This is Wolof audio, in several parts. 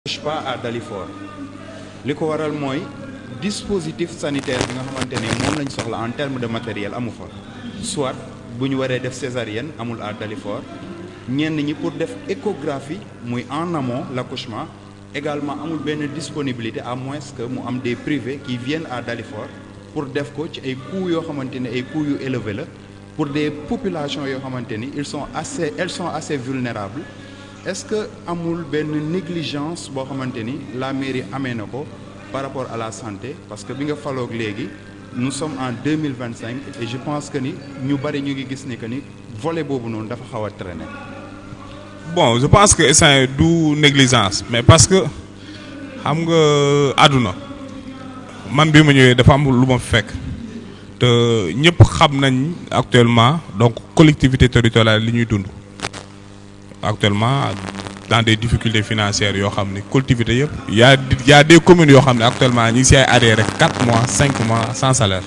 touche pas à Dalifort li ko waral mooy dispositif sanitaire bi nga xamante ni moom lañ soxla en terme de matériel amu fa soit bu ñu waree def césarienne amul à Dalifort ñenn ñi pour def échographie muy en amont l'accouchement également amul benn disponibilité à moins que mu am des privés qui viennent à Dalifort pour def ko ci ay coûts yoo xamante ni ay coûts yu élevés la pour des populations yoo xamante ni elles sont assez vulnérables. Est-ce que amul benn négligence boo xamante ni la mairie amee na ko par rapport à la santé parce que bi nga faloog léegi nous sommes en 2025 et je pense que ni ñu bari ñu ngi gis ni que ni volet boobu noonu dafa xaw a traîner. Bon je pense que ça du négligence mais parce que xam nga àdduna man bi ma ñëwee dafa am lu ma fekk te ñëpp xam nañ actuellement donc collectivité territoriale li ñuy dund. Actuellement dans des difficultés financières yoo xam ni collectivité yëpp y a des communes yoo xam ne actuellement ñu ngi si ay arrêt rek 4 mois 5 mois sans salaire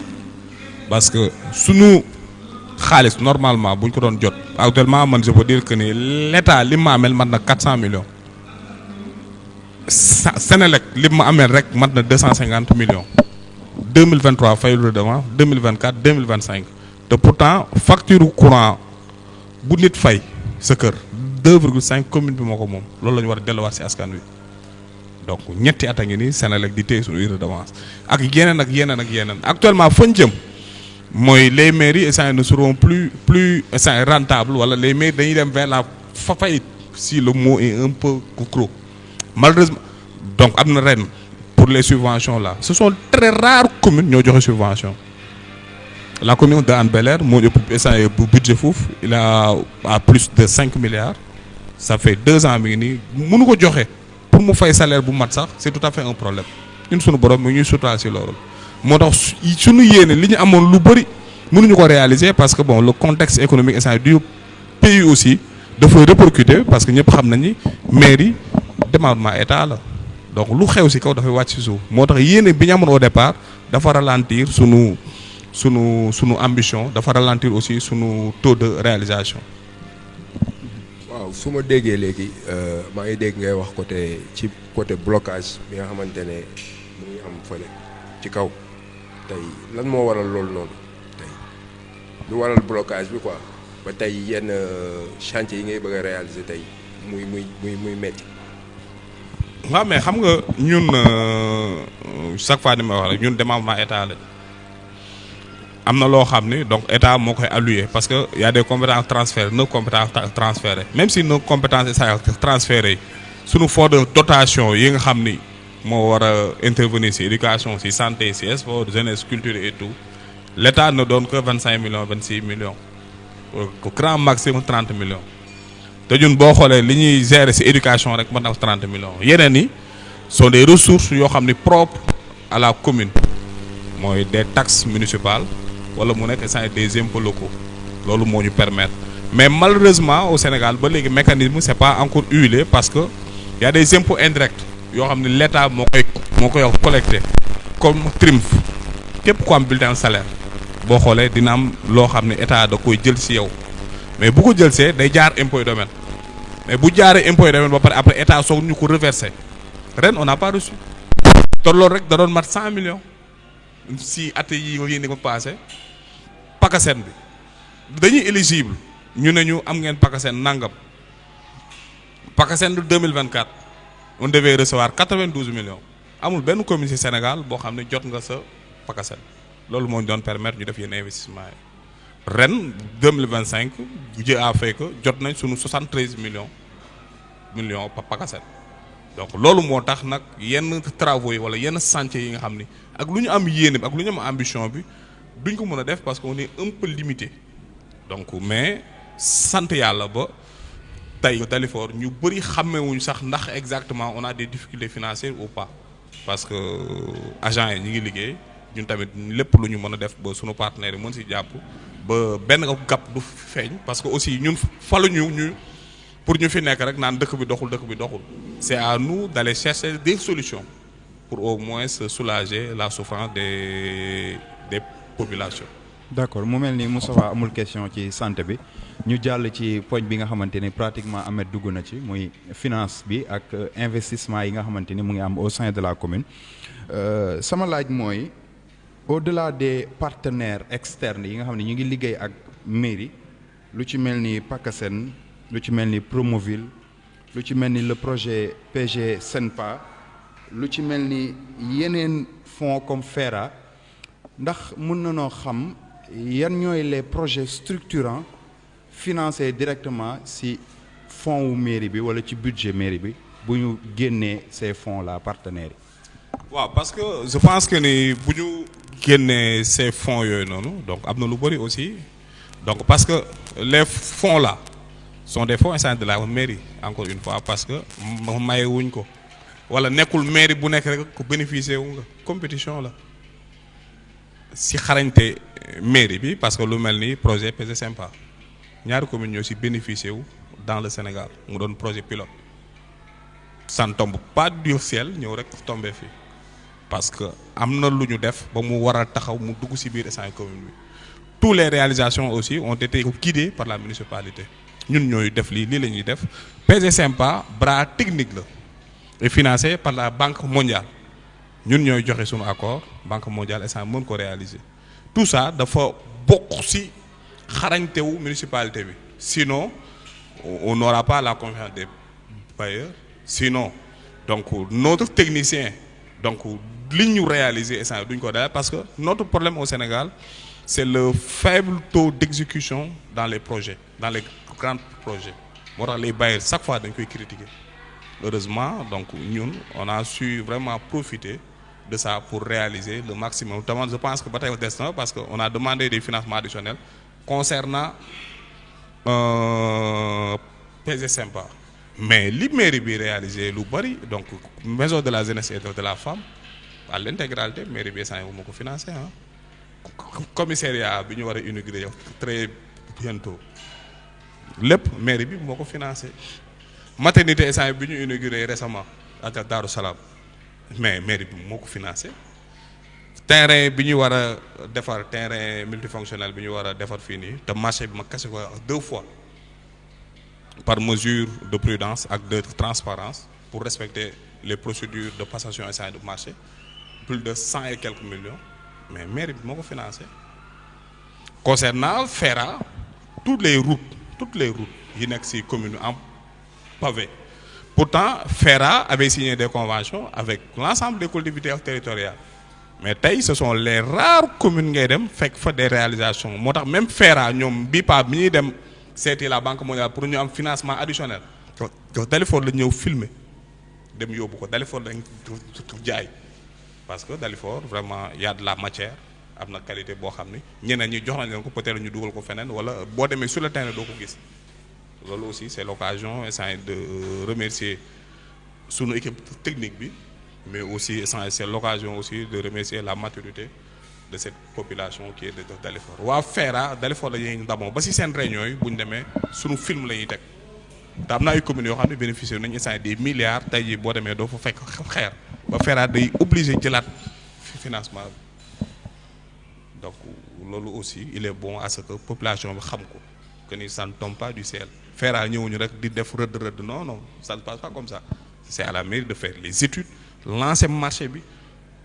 parce que sunu xaalis normalement bu ñu ko doon jot actuellement man je peux dire que ni l'état li ma amel mat na 400 millions Sénélec li ma amel rek mat na 250 millions 2023 fayul redevance 2024 2025 te pourtant facture courant bu nit fay sa kër 2,5 commune bi moo ko moom loolu la ñu war a delluwaat ci askan wi donc ñetti at a ngi nii Sénélec di téye suñu redevance ak yeneen ak yeneen ak yeneen actuellement fañ jëm mooy les mairies essayent ne seront plus essayent rentables wala les mairies dañuy dem vers la faillite si le mot est un peu gros malheureusement donc am na ren pour les subventions là ce sont très rares communes ñoo joxe subvention. La commune de Hann Bel-Air moo ëpp essayé bu budget foofu il a à plus de 5 milliards ça fait 2 ans mi ngi nii mënu ko joxe pour mu fay salaire bu mat sax c'est tout à fait un problème ñun suñu borom mi ñuy suturaal ci loolu moo tax suñu yéene li ñu amoon lu bëri mënuñu ko réaliser parce que bon le contexte économique essayé du pays aussi dafay répercuter parce que ñëpp xam nañ ni mairie démembrement état la donc lu xew ci kaw dafay wàcc ci suuf moo tax yéene bi ñu amoon au départ dafa ralentir sunu ambition dafa ralentir aussi sunu taux de réalisation. waaw su ma déggee léegi maa ngi dégg ngay wax côté blocage bi nga xamante ne mu ngi am fële ci kaw tey lan moo waral loolu noonu tey lu waral blocage bi quoi ba tey yenn chantier yi ngay bëgg a réaliser tey muy metti. waaw mais xam nga ñun chaque fois ni ma wax rek ñun démembrement état la. am na loo xam ni donc état moo koy alloué parce que y a des compétences transférées 9 compétences transférées même si nos compétences transférées sunu fonds de dotation yi nga xam ni moo war a intervenir ci éducation ci santé ci sport jeunesse culture et tout l'état ne donne que 25 millions 26 millions au grand maximum 30 millions te ñun boo xoolee li ñuy gérer ci éducation rek mën na 30 millions yeneen yi sont des ressources yoo xam ni propres à la commune mooy des taxes municipales wala mu nekk des impôts locaux loolu moo ñu permettre mais malheureusement au Sénégal ba léegi mécanisme c'est pas encore huilé parce que y a des impôts indirects yoo xam ne l'État moo koy collecté comme TRIMF képp ku am bulletin salaire boo xoolee dina am loo xam ne état da koy jël ci yow mais bu ko jël see day jaar impôt et domaine mais bu jaaree impôt et domaine ba pare après état soog ñu ko reverser ren on n'a pas reçu te loolu rek da doon mat 100 millions. si at yi yéen ko passé PACASEN bi dañuy éligible ñu ne ñu am ngeen PACASEN nangam PACASEN de 2024 on devait recevoir 92 millions amul benn commune ci Sénégal boo xam ne jot nga sa PACASEN loolu moo ñu doon permettre ñu def yenn investissement yi ren 2025 Dieu a fait que jot nañ sunu 73 millions par PACASEN donc loolu moo tax nag yenn travaux yi wala yenn chantiers yi nga xam ni ak lu ñu am yéene bi ak lu ñu am ambition bi duñ ko mën a def parce que on est un peu limité donc mais sant yàlla ba tey Dalifort ñu bëri xàmmewuñ sax ndax exactement on a des difficultés financières ou pas parce que agents yi ñu ngi liggéey ñun tamit lépp lu ñu mën a def ba sunu partenaires yi mën si jàpp ba benn gàpp du feeñ parce que aussi ñun faluñu ñu pour ñu fi nekk rek naan dëkk bi doxul c'est à nous d'aller chercher des solutions pour au moins soulager la souffrance des populations. D'accord mu mel ni Moustapha amul question ci santé bi ñu jàll ci poñ bi nga xamante ni pratiquement Ahmed dugg na ci muy finance bi ak investissement yi nga xamante ni mu ngi am au sein de la commune sama laaj mooy au-delà des partenaires externes yi nga xam ne ñu ngi liggéey ak mairie lu ci mel ni PACASEN lu ci mel ni Promoville lu ci mel ni le projet PG Senpa lu ci mel ni yeneen fonds comme FERA ndax mën na noo xam yan ñooy les projets structurants financés directement ci fonds wu mairie bi wala ci budget mairie bi bu ñu génnee ces fonds là partenaires yi. waaw parce que je pense que ni bu ñu génnee ces fonds yooyu noonu donc am na lu bëri aussi donc parce que les fonds là sont des fonds essentiels de la mairie encore une fois parce que maye wuñ ko wala nekkul mairie bu nekk rek ko bénéficier wu nga compétition la si xarañte mairie bi parce que lu mel ni projet PG Senpa ñaari communes ñoo si bénéficier wu dans le Sénégal mu doon projet pilote ça ne tombe pas du ciel ñëw rek tombé fii parce que am na lu ñu def ba mu war a taxaw mu dugg si biir essence commune bi toutes les réalisations aussi ont été guidées par la municipalité ñun ñooy def lii la ñuy def PG Senpa bras technique la et financé par la Banque mondiale ñun ñooy joxe suñu accord Banque mondiale essence mën ko réaliser tout ça dafa bokk si xarañtewu municipalité bi sinon on n'aura pas la confiance des bailleurs sinon donc notre technicien donc li ñu réaliser essence duñ ko def parce que notre problème au Sénégal c'est le faible taux d'exécution dans les projets dans les grands projets moo tax les bailleurs chaque fois dañ koy critiquer heureusement donc ñun on a su vraiment profiter de ça pour réaliser le maximum notamment je pense que ba tey des na parce que on a demandé des financements additionnels concernant PG Senpa mais li mairie bi réalisé lu bari donc maison de la jeunesse et de la femme à l'intégralité mairie bi saa yu ma ko financé ah commissariat bi ñu war a inaugurer très bientôt lépp mairie bi moo ko financé maternité essence bi ñu inauguré récemment à Darou Salam mais mairie bi moo ko financé terrain bi ñu war a defar terrain multifonctionnel bi ñu war a defar fii nii te marché bi ma kase ko 2 fois par mesure de prudence ak de transparence pour respecter les procédures de passation essence de marché plus de 100 et quelques millions mais mairie bi moo ko financé concernant FERA toutes les routes yi nekk ci commune en pavé pourtant FERA avait signé des conventions avec l'ensemble des collectivités territoriales mais tey ce sont les rares communes ngay dem fekk fa des réalisations moo tax même FERA ñoom bii pa bi ñuy dem seeti la Banque mondiale pour ñu am financement additionnel Dalifort la ñëw filmer dem yóbbu ko Dalifort lañ jaay parce que Dalifort vraiment y a de la matière am na qualité boo xam ni ñeneen ñi jox nañ leen ko peut-être ñu dugal ko feneen wala boo demee sur le terrain doo ko gis loolu aussi c'est l'occasion de remercier sunu équipe technique bi mais aussi c'est l'occasion aussi de remercier la maturité de cette population qui est de Dalifort waa FERA Dalifort la ñuy ndamoo ba ci seen réunion yi bu ñu demee sunu film la ñuy teg te am na ay communes yoo xam ne bénéficié nañu instant des milliards tey jii boo demee doo fa fekk xeer ba FERA day obligé jëlaat financement bi donc loolu aussi il est bon à ce que population bi xam ko que ni ça ne tombe pas du ciel FERA ñëwuñu rek di def rëdd non ça ne passe pas comme ça c'est à la mairie de faire les études lancer marché bi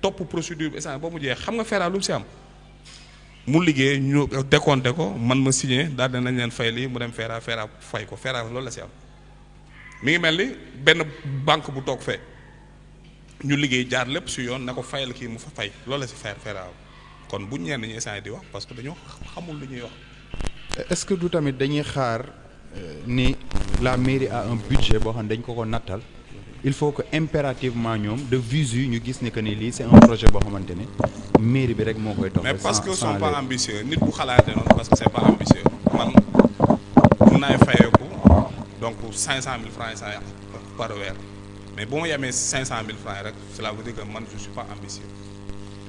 topp procédure bi instant ba mu jeex xam nga FERA lu mu ci am mu liggéey ñu décompté ko man ma signé daal dinañ leen fay lii mu dem FERA fay ko FERA loolu la ci am mi ngi mel ni benn banque bu toog fee ñu liggéey jaar lépp ci yoon na ko fayal kii mu fa fay loolu la ci FERA kon bu ñenn ñi instant di wax parce que dañoo xamul lu ñuy wax. est-ce que du tamit dañuy xaar ni la mairie a un budget boo xam ne dañ ko nattal il faut que impérativement ñoom de visu ñu gis ne que ni lii c'est un projet boo xamante ne mairie bi rek moo koy doxal. mais parce que sont pas ambitieux nit bu xalaatee noonu parce que c'est pas ambitieux man mun naay fayeeku donc 500 000 francs par weer mais bu ma yemee 500 000 francs rek cela veut dire que man je suis pas ambitieux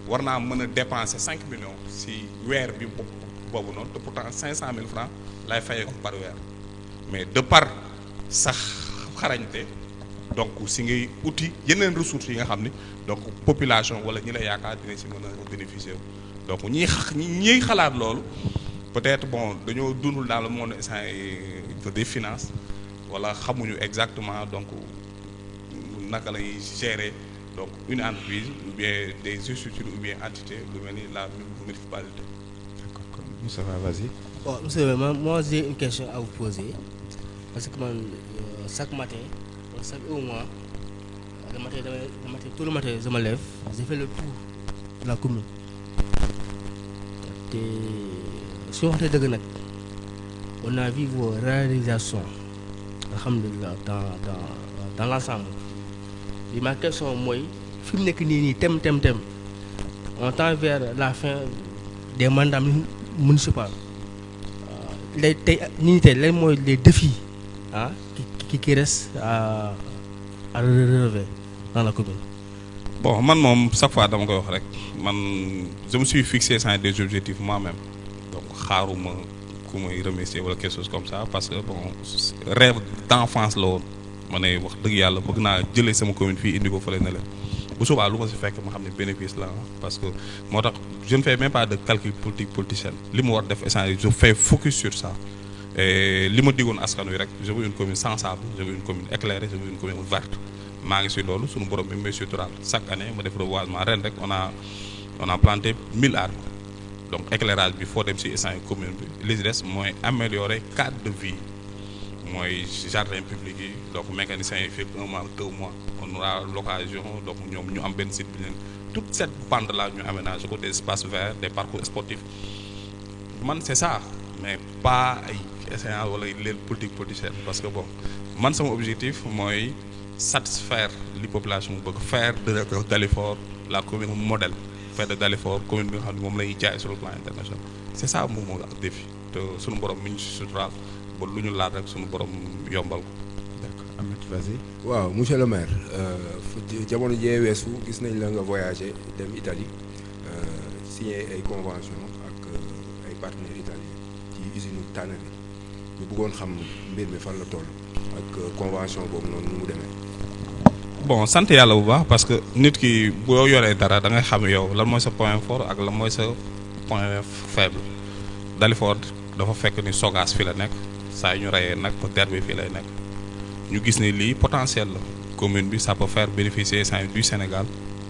war naa mën a dépenser 5 millions si weer bi boobu noonu te pourtant 500 000 francs lay fayeeku par weer mais de par sax xarañte donc si ngay outil yeneen ressources yi nga xam ni donc population wala ñi la yaakaar dina si mën a bénéficier wu donc ñiy xalaat loolu peut-être bon dañoo dundul dans le monde instant des finances wala xamuñu exactement donc naka lay gérer donc une entreprise ou bien des structures ou bien entités lu mel ni la municipalité. D'accord. Moustapha, vas-y. Bon, monsieur, moi j'ai une question à vous poser parce que man chaque matin chaque mois le matin tout le matin je me lève j'ai fait le tour de la commune te su ñu waxtee dëgg nag on a vu vos réalisations alhamdulilah dans l'ensemble bi ma question mooy fi mu nekk nii tem on tend vers la fin des mandats municipaux les tey nii tey lan mooy les défis qui restent à relever dans la commune. Bon man moom chaque fois dama koy wax rek man je me suis fixé sans des objectifs moi-même donc xaaruma ku may remercier wala quelque chose comme ça parce que bon rêve d'enfance la woon ma ne wax dëgg yàlla bëgg naa jëlee sama commune fii indi ko fële na leen bu subaa lu ma si fekk ma xam ne bénéfice la parce que moo tax je ne fais même pas de calcul politicien li mu war def essence je fais focus sur ça et li ma diggoon askan wi rek je veux une commune sans sable je veux une commune éclairée je veux une commune verte maa ngi si loolu suñu borom bi may suturaal chaque année ma def reboisement ren rek on a planté 1000 arbres donc éclairage bi foo dem si essence commune bi li ci des mooy améliorer cadre de vie mooy jardin public yi donc mécaniciens yi fekk 1 mois 2 mois on aura l'occasion donc ñoom ñu am benn site bi leen toute cette bande là ñu aménagé ko des espaces verts des parcours sportifs man c'est ça mais pas ay essayant wala leen politique politicienne parce que bon man sama objectif mooy satisfaire les populations bëgg faire de Dalifort la commune modèle faire de Dalifort commune bi nga xam ne moom la ñuy jaay sur le plan international c'est ça moom moo ak défi te suñu borom mi ñu si suturaal ba lu ñu laal rek suñu borom yombal ko. D'accord. Ahmed, vas-y. waaw monsieur le maire jamono jee weesu gis nañ la nga voyager dem Italie signer ay convention ak ay partenaires italiens ci usine tannerie ñu bëggoon xam mbir mi fan la toll ak convention boobu noonu nu mu demee. bon sant yàlla bu baax parce que nit ki boo yoree dara da ngay xam yow lan mooy sa point fort ak lan mooy sa point faible Dalifort dafa fekk ni Sogas fi la nekk saa yu ñu reyee nag ba terre bi fii lay nekk ñu gis ni lii potentiel la commune bi ça peut faire bénéficier du Sénégal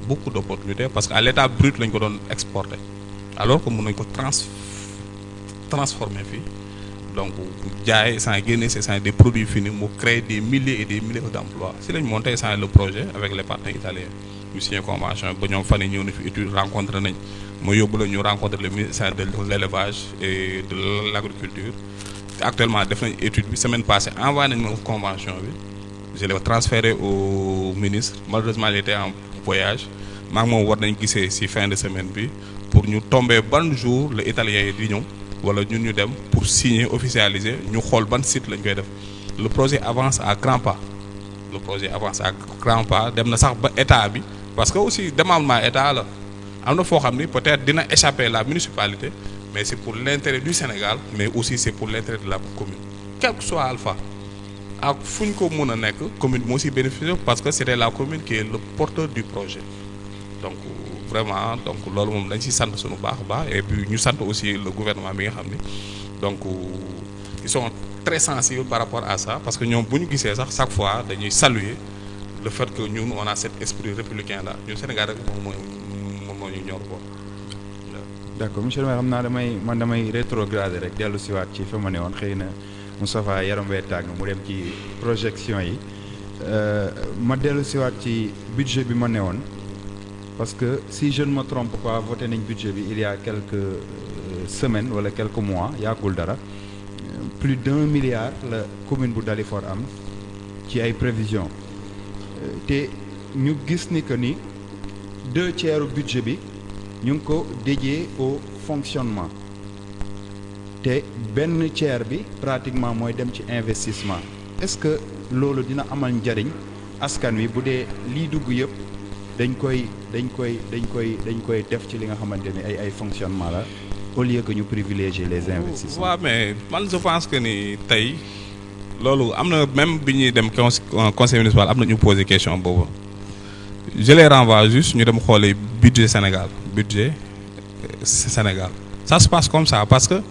beaucoup d'opportunités parce que à l'état brut lañ ko doon exporter alors que mën nañ ko transformer fii donc jaay sans génne c'est des produits finis mu créer des milliers et des milliers d'emplois si lañ monté sans le projet avec les partenaires italiens ñu signé convention ba ñoom fan yi ñëw na fi étude rencontré nañ ma yóbbu la ñu rencontré le ministère de l'élevage et de l'agriculture actuellement def nañ étude bi semaine passée envoyé nañ ma convention bi je l'ai transféré au ministre malheureusement il était en voyage maa ngi moom war nañ gisee ci fin de semaine bi pour ñu tomber ban jour le italien yi di ñëw wala ñun ñu dem pour signer officialiser ñu xool ban site lañ koy def le projet avance à grands pas dem na sax ba état bi parce que aussi démembrement état la am na foo xam ni peut-être dina échapper la municipalité mais c'est pour l'intérêt du Sénégal mais aussi c'est pour l'intérêt de la commune quel que soit alpha ak fu ñu ko mën a nekk commune moo si bénéficier parce que c'était la commune qui est le porteur du projet donc vraiment donc loolu moom dañ ci sant suñu baax a baax et puis ñu sant aussi le gouvernement bi nga xam ni donc ils sont très sensibles par rapport à ça parce que ñoom bu ñu gisee sax chaque fois dañuy saluer le fait que ñun on a cet esprit républicain là ñun Sénégal rek moom moo ñu ñor ko. D'accord monsieur le maire xam naa damay rétrograder rek dellu siwaat ci fa ma ne woon xëy na Moustapha yaram wee tàng mu dem ci projection yi ma dellu siwaat ci budget bi ma ne woon parce que si je ne me trompe pas voté nañ budget bi il y a quelques semaines wala quelques mois yàggul dara plus d'1 milliard la commune bu Dalifort am ci ay prévisions te ñu gis ni que ni 2/3 budget bi ñu ngi ko dédié au fonctionnement te benn tiers bi pratiquement mooy dem ci investissement est-ce que loolu dina amal njariñ askan wi bu dee liy dugg yëpp dañ koy def ci li nga xamante ni ay fonctionnement la au lieu que ñu privilégier les investissements. waaw mais man je pense que ni tey loolu am na même bi ñuy dem conseil municipal am na ñu poser question boobu je les renvoie juste ñu dem xoolee budget Sénégal ça se passe comme ça parce que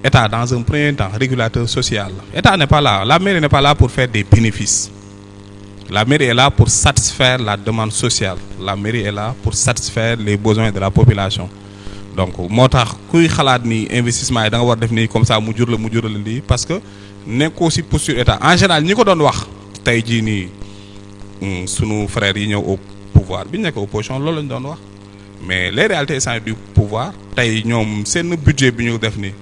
État dans un premier temps régulateur social la État n'est pas là, la mairie n'est pas là pour faire des bénéfices. La mairie est là pour satisfaire la demande sociale. La mairie est là pour satisfaire les besoins de la population. Donc moo tax kuy xalaat ni investissement yi da nga war def nii comme ça mu jur la lii parce que nekkoo ci posture état en général ñi ko doon wax tey jii nii sunu frères yi ñëw au pouvoir bi ñu nekk opposition loolu lañu doon wax mais les réalités sont du pouvoir tey ñoom seen budget bi ñu def nii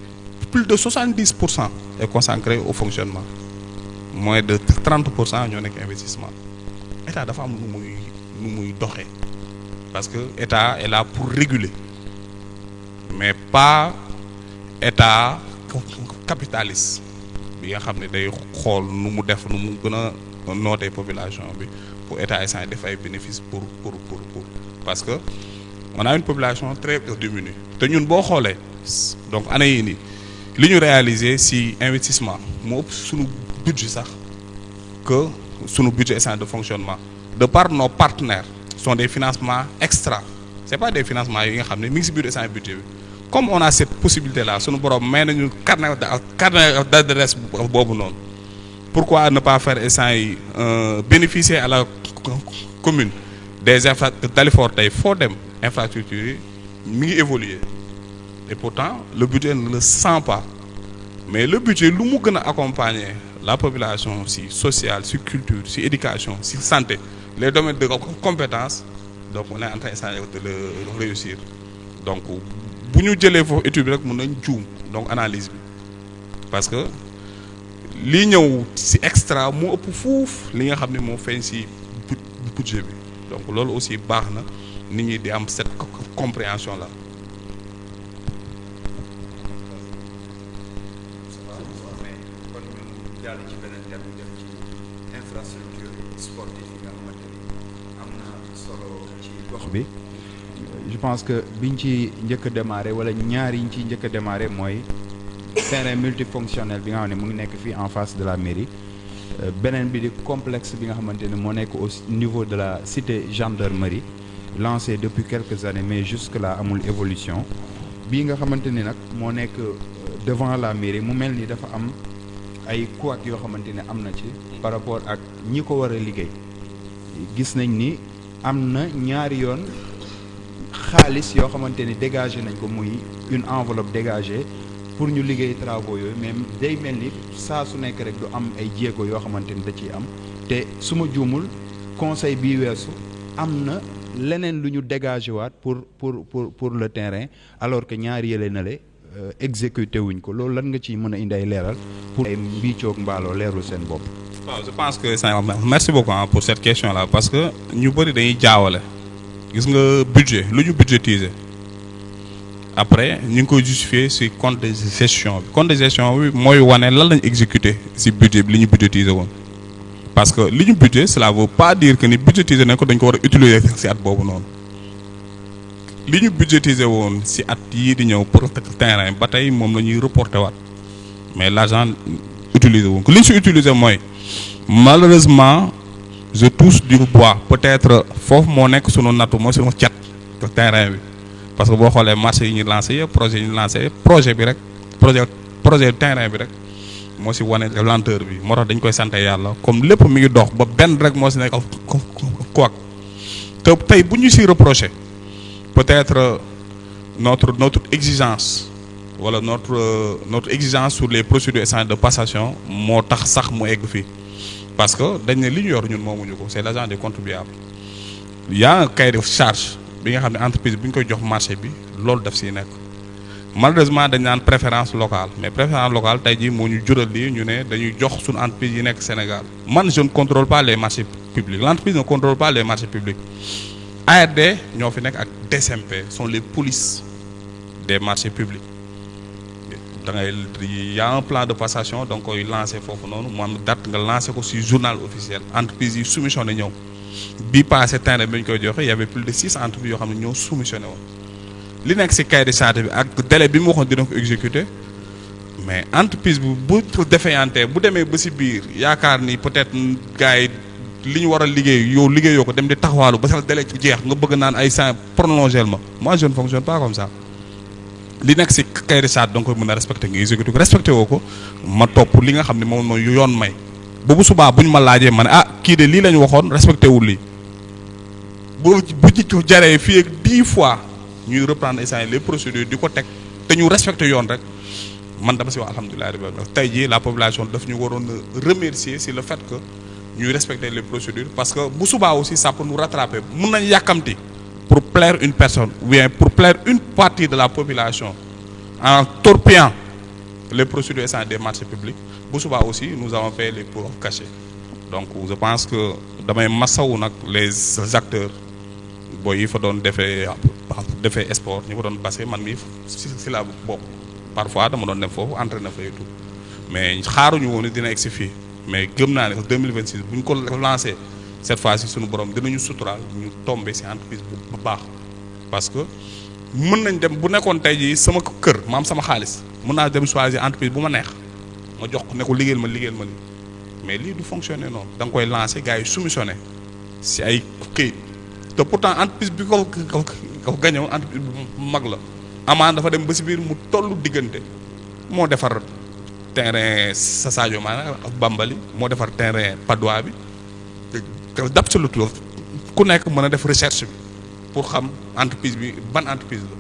plus de 70% est consacré au fonctionnement moins de 30% ñoo nekk investissement état dafa am nu muy doxee parce que état est là pour réguler mais pas état capitaliste bi nga xam ne day xool nu mu def nu mu gën a nootee population bi pour état essence def ay bénéfices pour parce que on a une population très diminuée te ñun boo xoolee donc année yii nii li ñu réaliser ci investissement moo ëpp suñu budget sax que suñu budget essence de fonctionnement de par nos partenaires sont des financements extra c'est pas des financements yi nga xam ne mi ngi ci biir essence budget bi comme on a cette possibilité là suñu borom may nañu carnet d'adresse boobu noonu pourquoi ne pas faire essence yi bénéficier à la commune des Dalifort tey foo dem infrastructure yi mi ngi évoluer et pourtant le budget ne le sent pas mais le budget lu mu gën a accompagner la population ci sociale ci culture ci éducation ci santé les domaines de compétences donc on est en train de le réussir donc bu ñu jëlee foofu étude bi rek mën nañ juum donc analyse bi parce que lii ñëw ci extra moo ëpp fuuf li nga xam ne moo feeñ ci budget bi donc loolu aussi baax na nit ñi di am cette compréhension là. bi je pense que biñ ci njëkk a démarré wala ñaar yi ñu ciy njëkk a démarré mooy terrain multifonctionnel bi nga xam ne mu ngi nekk fii en face de la mairie beneen bi di complexe bi nga xamante ne moo nekk au niveau de la cité gendarmerie lancé depuis quelques années mais jusque là amul évolution bii nga xamante ni nag moo nekk devant la mairie mu mel ni dafa am ay couac yoo xamante ne am na ci par rapport ak ñi ko war a liggéey gis nañ ni am na ñaari yoon xaalis yoo xamante ni dégagé nañ ko muy une enveloppe dégagée pour ñu liggéey travaux yooyu mais day mel ni saa su nekk rek du am ay jéego yoo xamante ni da ciy am te su ma juumul conseil bii weesu am na leneen lu ñu dégagé waat pour le terrain alors que ñaari yële na le exécuté wuñ ko loolu lan nga ciy mën a indi ay leeral pour ay mbiicoog mbaaloo leerul seen bopp. waaw je pense que ça merci beaucoup pour cette question là parce que ñu bëri dañuy jaawale gis nga budget lu ñu budgétiser après ñu ngi koy justifier ci compte de gestion bi compte de gestion bi mooy wane lan lañ exécuter ci budget bi li ñu budgétiser woon parce que li ñu budget cela veut pas dire que ni budgétiser nañ ko dañ ko war a utiliser ci at boobu noonu li ñu budgétiser woon ci at yii di ñëw pour terrain ba tey moom la ñuy reporter waat mais l'argent utiliser woon ko li ñu ci utiliser mooy malheureusement je touche du bois peut-être foofu moo nekk sunu nattu mooy sunu cat terrain bi parce que boo xoolee marché yi ñu lancé yëpp projet yi ñu lancé projet bi rek projet terrain bi rek moo ci wane lenteur bi moo tax dañ koy sant yàlla comme lépp mi ngi dox ba benn rek moo ci nekk quoi te tey bu ñu ci reproché peut-être notre exigence wala notre exigence sur les procédures essentielles de passation moo tax sax mu egg fii parce que dañ ne li ñu yor ñun moomuñu ko c'est l'argent des contribuables il y a un cahier de charge bi nga xam ne entreprise bi ñu koy jox marché bi loolu daf siy nekk malheureusement dañ naan préférence locale mais préférence locale tey jii moo ñu jural lii ñu ne dañuy jox suñu entreprise yi nekk Sénégal man je ne contrôle pas les marchés publics l'entreprise ne contrôle pas les marchés publics ARD ñoo fi nekk ak DCMP sont les polices des marchés publics da ngay y a un plan de passation donc koy lancé foofu noonu mu am date nga lancé ko ci journal officiel entreprise yi soumissionné ñëw bii passé terrain bi ñu koy joxe y avait plus de 6 entreprises yoo xam ne ñoo soumissionné woon li nekk ci cahier de charge bi ak délai bi mu waxoon dina ko exécuter mais entreprise bi bu défaillante bu demee ba ci biir yaakaar ni peut-être gars yi li ñu war a liggéey yow liggéeyoo ko dem di taxawaalu ba sax délai ci jeex nga bëgg naan ay temps prolongé ma moi je ne fonctionne pas comme ça li nekk si cahier de charge da nga koy mën a respecté nga exécuté ko respecté woo ko ma topp li nga xam ne moom mooy yoon may ba bu subaa bu ñu ma laajee ma ne kii de lii la ñu waxoon respecté wul lii bu ci jaree fii ak 10 fois ñuy reprendre instant les procédures di ko teg te ñu respecté yoon rek man dama si wax alhamdulilah rabbil alamin tey jii la population daf ñu waroon remercier si le fait que ñuy respecter les procédures parce que bu subaa aussi ça peut nous rattraper mun nañ yàkkamti pour plaire une personne ou bien pour plaire une partie de la population en torpillant les procédures des marchés publics bu subaa aussi nous avons payé les pots cachés donc je pense que damay masawu nag les acteurs booy yi fa doon defee sport ñu fa doon basé man mii si la bokk parfois dama doon dem foofu entraîné fa et tout mais xaaruñu woon dina egg si fii mais gëm naa ne 2026 bu ñu ko lancé cette fois-ci suñu borom dinañu suturaal ñu tombé si entreprise bu baax parce que mën nañ dem bu nekkoon tey jii sama kër ma am sama xaalis mën naa dem choisir entreprise bu ma neex ma jox ko ne ko liggéeyal ma lii mais lii du fonctionner noonu da nga koy lancé gars yi soumissionné si ay këyit te pourtant entreprise bi ko gagné woon entreprise bu mag la amaan dafa dem ba si biir mu tollu diggante moo defar terrain sa Sadio Mané ak Bambali moo defar terrain Padois bi d'absolument ku nekk mën a def recherche bi pour xam entreprise bi ban entreprise la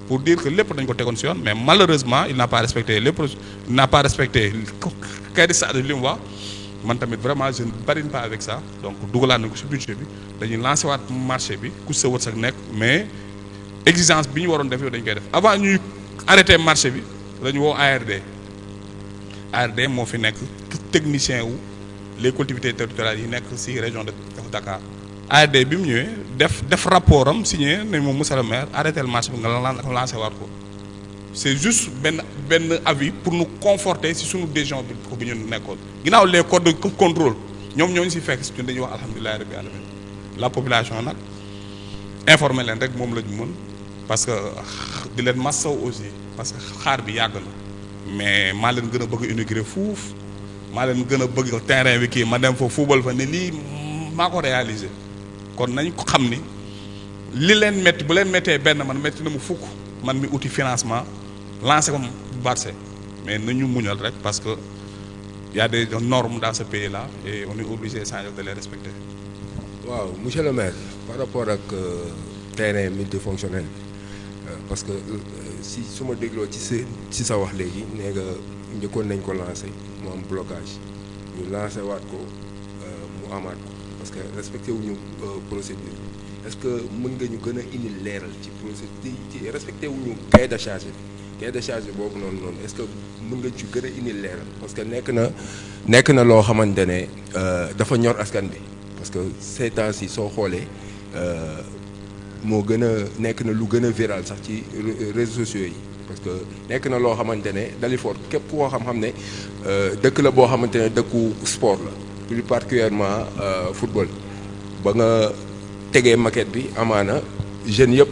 pour dire que lépp dañ ko tegoon si yoon mais malheureusement il n'a pas respecté les procédures il n'a pas respecté kay di sa li mu wax man tamit vraiment je ne barine pas avec ça donc dugalaat nañ ko si budget bi dañuy lancé waat marché bi ku sa wërsëg nekk mais exigence bi ñu waroon def yow dañ koy def avant ñuy arrêté marché bi dañu woo ARD moo fi nekk technicien wu les collectivités territoriales yi nekk ci région de Dakar ARD bi mu ñëwee def rapport am signé ne moom monsieur le maire arrêté le marché bi nga lancé waat ko c'est juste benn avis pour nous conforter ci suñu décision bi ñu nekkoon ginnaaw les codes de contrôle ñoom ñoo ñu ci fekk ci ñun dañuy wax alhamdulilah rabbil alamin la population nag informer leen rek moom la ñu mën parce que di leen massaw aussi parce que xaar bi yàgg na mais maa leen gën a bëgg inaugurer fuuf maa leen gën a bëgg terrain bi kii ma dem fa football fa ne lii maa ko réaliser kon nañ ko xam ni li leen métti bu leen méttee benn man métti na mu fukk man mi uti financement lancé ko Barcé mais nañu muñal rek parce que y a des normes dans ce pays là et on est obligé sans de les respecter. waaw monsieur le maire par rapport ak terrain multifonctionnel parce que si su ma dégloo ci sa wax léegi nee nga njëkkoon nañ ko lancé mu am blocage ñu lancé waat ko mu amaat ko parce que respecté wuñu procédure est-ce que mën nga ñu gën a indi leeral ci procédure ci respecté wuñu cahier de charge boobu noonu est-ce que mën nga ci gën a indi leeral parce que nekk na loo xamante ne dafa ñor askan bi parce que ces temps-ci soo xoolee moo gën a nekk na lu gën a viral sax ci réseaux sociaux yi parce que nekk na loo xamante ne Dalifort képp koo xam ne dëkk la boo xamante ne dëkku sport la plus particulièrement football ba nga tegee maquette bi amaana jeunes yëpp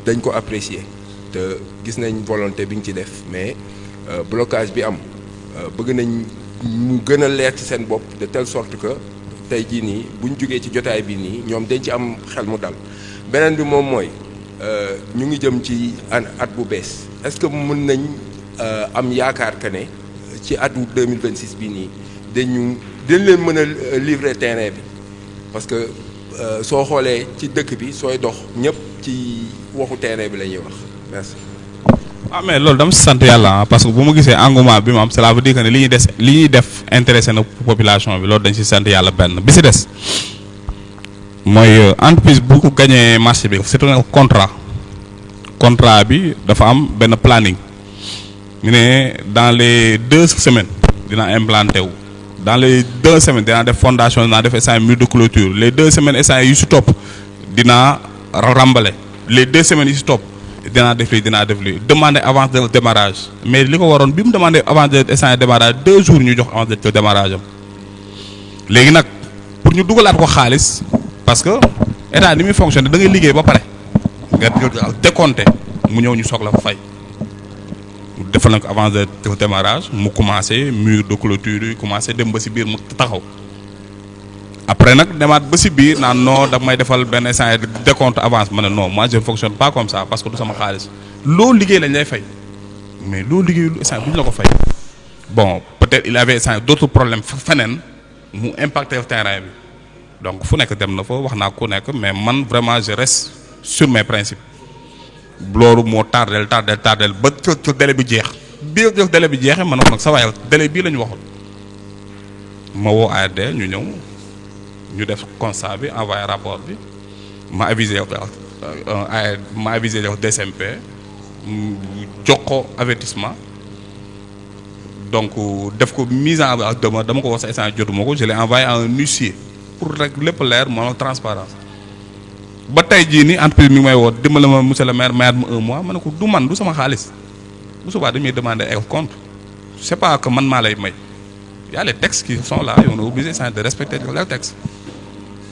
dañ ko apprécier te gis nañ volonté bi nga ci def mais blocage bi am bëgg nañ mu gën a leer ci seen bopp de telle sorte que tey jii nii bu ñu jógee ci jotaay bi nii ñoom dañ ci am xel mu dal beneen bi moom mooy ñu ngi jëm ci at bu bees est-ce que mën nañ am yaakaar que ne ci atu 2026 bii nii dañ leen mën a livrer terrain bi parce que soo xoolee ci dëkk bi sooy dox ñëpp ci waxu terrain bi la ñuy wax merci. mais loolu dama si sant yàlla parce que bu ma gisee engouement bi mu am cela veut dire que ne li ñuy def intéressé na population bi loolu dañ si sant yàlla benn bi si des mooy entreprise bu ko gagné marché bi c'est un contrat bi dafa am benn planning ñu ne dans les 2 semaines dina implanté wu dans les 2 semaines dinaa def fondation dinaa def essai mur de clôture les 2 semaines essai yu si topp dinaa rambale les 2 semaines yu si topp dinaa def lii demander avance de démarrage mais li ko waroon bi mu demander avance de essai démarrage 2 jours ñu jox avance de démarrage am léegi nag pour ñu dugalaat ko xaalis parce que état ni muy fonctionner da ngay liggéey ba pare nga décompté mu ñëw ñu soog la fay defal nañ ko avance de démarrage mu commencé mur de clôture yi commencé dem ba si biir mu taxaw après nag demaat ba si biir naan non da may defal benn essai décompte avance ma ne non moi je ne fonctionne pas comme ça parce que du sama xaalis loolu liggéey lañ lay fay mais loo liggéeyul instant bu ñu la ko fay bon peut-être il avait instant d'autres problèmes feneen mu impacté terrain bi donc fu nekk dem na fa wax naa ku nekk mais man vraiment je reste sur mes principes loolu moo tardel ba ca délai bi jeex bii délai bi jeexee man nag sa waayal délai bii la ñu waxoon ma woo ARD ñu ñëw ñu def constat bi envoyé rapport bi ma avisé DCMP jox ko avertissement donc def ko mise en demeure dama ko wax sa instant jotuma ko je l'ai envoyé en un huissier pour rek lépp leer moo transparence ba tey jii ni entreprise mi ngi may woo dimbali ma monsieur le maire maire ma 1 mois ma ne ko du man du sama xaalis bu subaa dañuy demander ay compte c'est pas que man maa lay may y a les textes qui sont là et on est obligé de respecter les textes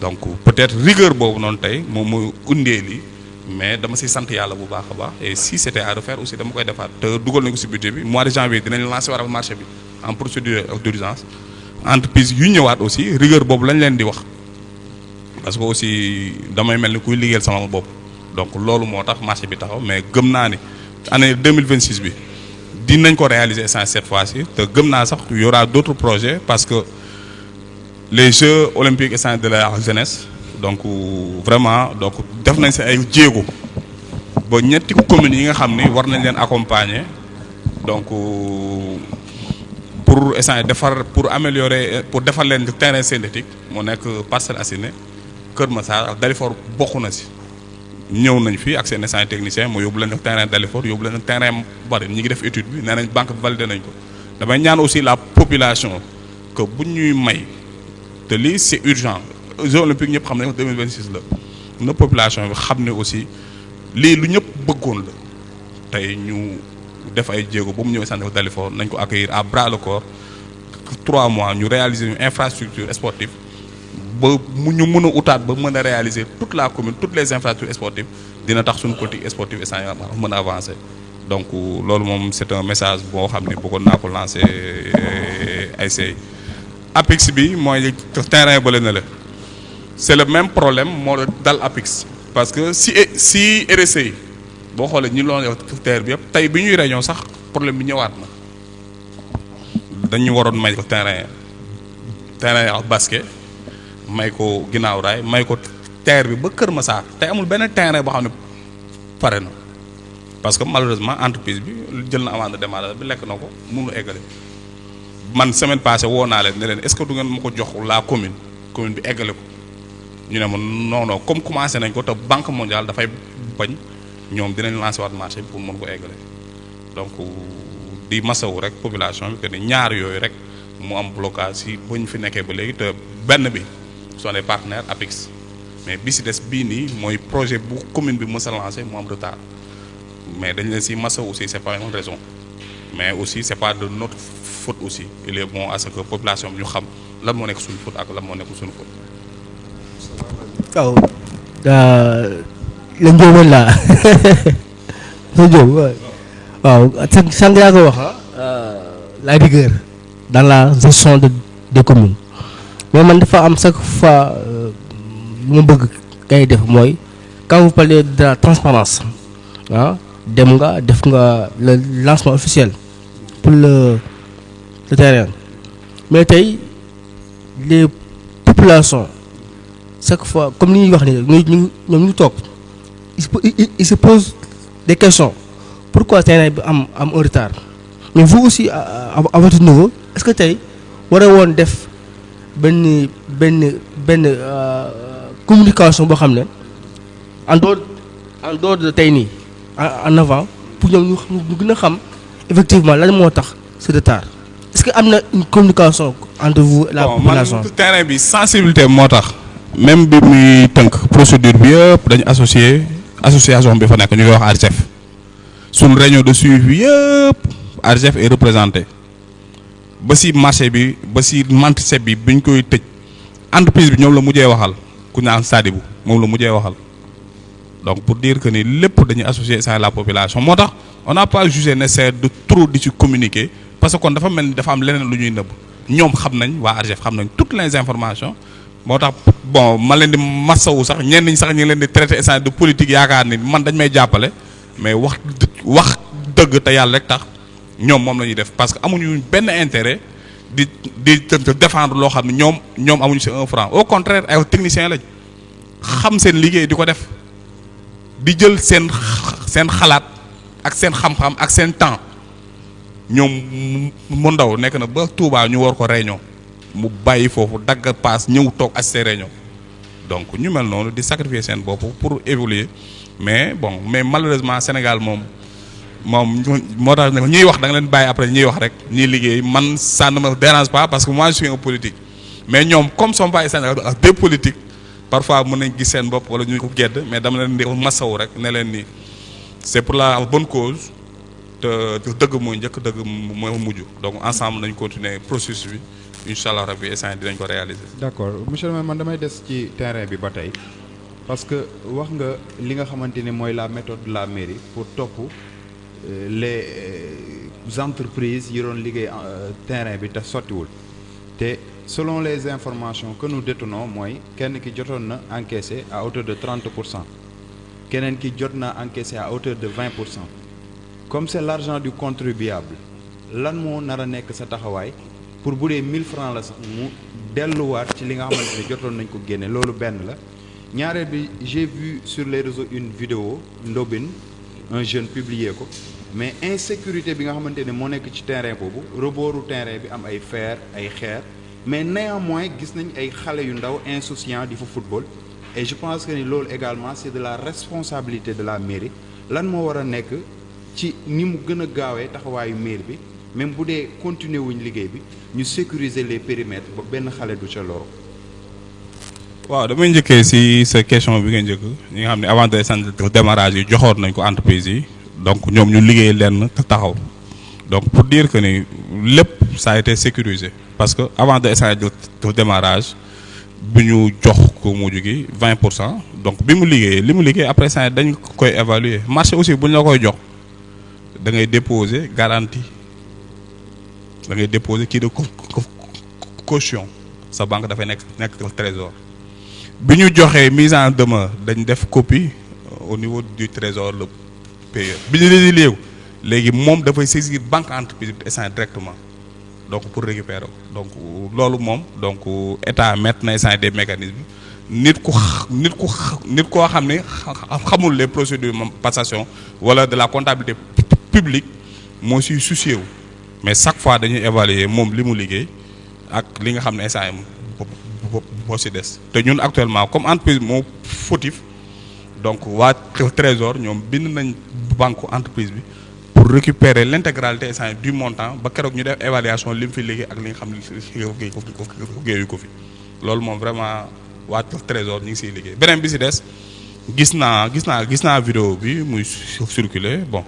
donc peut-être rigueur boobu noonu tey moom mooy undee lii mais dama siy sant yàlla bu baax a baax et si c'était à refaire aussi dama koy defaat te dugal nañ ko si budget bi mois de janvier dinañ lancer waral marché bi en procédure d'urgence entreprise yu ñëwaat aussi rigueur boobu lañ leen di wax parce que aussi damay mel ni kuy liggéeyal sama bopp donc loolu moo tax marché bi taxaw mais gëm naa ni année 2026 bi dinañ ko réaliser cette fois-ci te gëm naa sax y aura d'autres projets parce que les Jeux olympiques et de la jeunesse donc vraiment donc def nañ si ay jéego ba ñetti communes yi nga xam ni war nañ leen accompagner donc pour pour améliorer pour defar leen terrain synthétique moo nekk Parcelles Assainies Kër Massar ak Dalifort bokk na si ñëw nañ fii ak seen essence technicien mu yóbbu leen terrain Dalifort yóbbu leen terrain bari ñi ngi def étude bi nee nañ banque bi validé nañ ko damay ñaan aussi la population que bu ñuy may te lii c'est urgent Jeux olympiques ñëpp xam ne 2026 la na population bi xam ne aussi lii lu ñëpp bëggoon la tey ñu def ay jéego ba mu ñëwee centre Dalifort nañ ko accueillir à bras le corps 3 mois ñu réaliser une infrastructure sportive ba mu ñu mën a utaat ba mën a réaliser toute la commune toutes les infrastructures sportives dina tax suñu politique sportive essentiellement mën a avancer donc loolu moom c'est un message boo xam ne bëggoon naa ko lancer ay say APIX bi mooy terrain bële na la c'est le même problème moo dal APIX parce que si RSE yi boo xoolee ñi loon yow terre bi yëpp tey bi ñuy réunion sax problème bi ñëwaat na dañu waroon may ko terrain ak basket may ko ginnaaw raay may ko terre bi ba Kër Massar tey amul benn terrain boo xam ne pare na parce que malheureusement entreprise bi jël na avance de démarrage bi lekk na ko mënu eggale man semaine passée woo naa leen ne leen est-ce que du ngeen ma ko jox la commune bi eggale ko ñu ne ma non comme commencé nañ ko te banque mondiale dafay bañ ñoom dinañ lancer waat marché bi pour mën ko eggale donc di masawu rek population bi que ni ñaar yooyu rek mu am blocage si ba ñu fi nekkee ba léegi te benn bi sont des partenaires APIX mais bi si des bii nii mooy projet bu commune bi mës a lancé mu am retard mais dañ leen si masawu aussi c'est pas une raison mais aussi c'est pas de notre faute aussi il est bon à ce que population bi ñu xam lan moo nekk suñu faute ak lan moo nekkul suñu faute. waaw la njóobeen laa la njóob waaw sànq yaa ko wax la rigueur dans la gestion des communes mais man dafa am chaque fois lu ma bëgg kay def mooy quand vous parlez de la transparence dem nga def nga le lancement officiel pour le terrain mais tey les populations chaque fois comme ni ñuy wax ni ñoom ñu toog il se pose des questions pourquoi terrain bi am un retard mais vous aussi à votre niveau est-ce que tey war a woon def benn communication boo xam ne en dehors de tey nii en avant pour ñoom ñu gën a xam effectivement lan moo tax ce retard est-ce que am na une communication entre vous et la population. man terrain bi sensibilité moo tax. même bi muy tënk procédure bi yëpp dañu association bi fa nekk ñu koy wax ARJEF suñu réunion de suivi yëpp ARJEF est représenté ba si marché bi ba si marché bi biñ koy tëj entreprise bi ñoom la mujjee waxal ku naan Sadibou moom la mujjee waxal donc pour dire que ni lépp dañuy associer ça à la population moo tax on n'a pas jugé nécessaire de trop di ci communiquer parce que kon dafa mel ni dafa am leneen lu ñuy nëbb ñoom xam nañ waa ARJEF xam nañ toutes les informations. moo tax bon ma leen di masawu sax ñenn ñi sax ñu ngi leen di traité essence de politique yaakaar ni man dañ may jàppale mais wax dëgg te yàlla rek tax ñoom moom la ñuy def parce que amuñu benn intérêt di défendre loo xam ne ñoom amuñu si 1 franc au contraire ay techniciens lañ xam seen liggéey di ko def di jël seen xalaat ak seen xam-xam ak seen temps ñoom mu ndaw nekk na ba Touba ñu war ko réunion mu bàyyi foofu dagg paas ñëw toog assister réunion donc ñu mel noonu di sacrifier seen bopp pour évoluer mais malheureusement Sénégal moom moo tax ñuy wax da nga leen bàyyi après ñuy wax rek ñuy liggéey man ça ne me dérange pas parce que moi je suis un politique mais ñoom comme sont pas des politiques parfois mën nañ gis seen bopp wala ñu ko gedd mais dama leen di masawu rek ne leen ni c'est pour la bonne cause te dëgg mooy njëkk dëgg mooy mujj donc ensemble nañ continuer processus bi incha allah rabbi instant dinañ ko réaliser. d'accord monsieur le maire man damay des ci terrain bi ba tey parce que wax nga li nga xamante ni mooy la méthode de la mairie pour topp les entreprises yi doon liggéey terrain bi te sottiwul te selon les informations que nous détenons mooy kenn ki jotoon na encaissé à hauteur de 30%. keneen ki jot na encaissé à hauteur de 20%. Comme c'est l'argent du contribuable lan moo nar a nekk sa taxawaay pour bu dee 1000 francs la sax mu delluwaat ci li nga xamante ne jotoon nañ ko génne loolu benn la ñaareel bi j'ai vu sur les réseaux une vidéo Ndobin un jeune publié ko mais insécurité bi nga xamante ne moo nekk ci terrain boobu rebooru terrain bi am ay fer ay xeer mais néanmoins gis nañ ay xale yu ndaw insouciants di fa football et je pense que ni loolu également c'est de la responsabilité de la mairie lan moo war a nekk ci ni mu gën a gaawee taxawaayu mairie bi même bu dee continuer wuñ liggéey bi ñu sécuriser les périmètres ba benn xale du ca loro. waaw damay njëkkee si sa question bi nga njëkk ñi nga xam ne avant de démarrage yi joxoon nañ ko entreprise yi donc ñoom ñu liggéey lenn taxaw donc pour dire que ni lépp ça a été sécurisé parce que avant de démarrage bu ñu jox ko mujj gi 20% donc bi mu liggéeyee li mu liggéey après ça dañ koy évaluer marché aussi bu ñu la koy jox da ngay déposer garantie da ngay déposer kii de caution sa banque dafay nekk trésor bi ñu joxee mise en demeure dañ def copie au niveau du trésor le payeur bi ñu résilié léegi moom dafay saisir banque entreprise bi directement donc pour récupérer ko donc loolu moom donc état mettre na instant des mécanismes nit koo xam ne xamul les procédures passation wala de la comptabilité publique moo siy soucié wu mais chaque fois dañuy évaluer moom li mu liggéey ak li nga xam ne instant boo si des te ñun actuellement comme entreprise moo fautif donc waa trésor ñoom bind nañ banque entreprise bi pour récupérer l'intégralité instant du montant ba keroog ñu def évaluation li mu fi liggéey ak li nga xam ne géeyu ko fi loolu moom vraiment waa trésor ñu ngi siy liggéey beneen bi si des gis naa vidéo bi muy circuler bon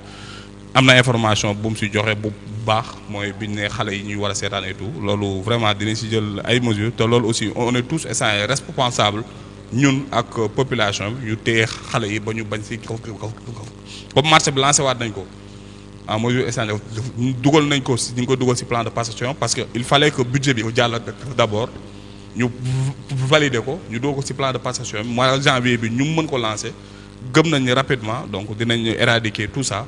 am na information bu mu si joxe bu baax mooy biñ ne xale yi ñuy war a seetaan et tout loolu vraiment dinañ si jël ay mesures te loolu aussi on est tous instant responsable ñun ak population bi ñu téye xale yi ba ñu bañ si comme marché bi lancé waat nañ ko en mesure instant dugal nañ ko si ñu ngi ko dugal si plan de passation parce que il fallait que budget bi jàll d'abord ñu valider ko ñu doog ko ci plan de passation bi mois de janvier bi ñu mën ko lancer gëm nañ ni rapidement donc dinañ éradiquer tout ça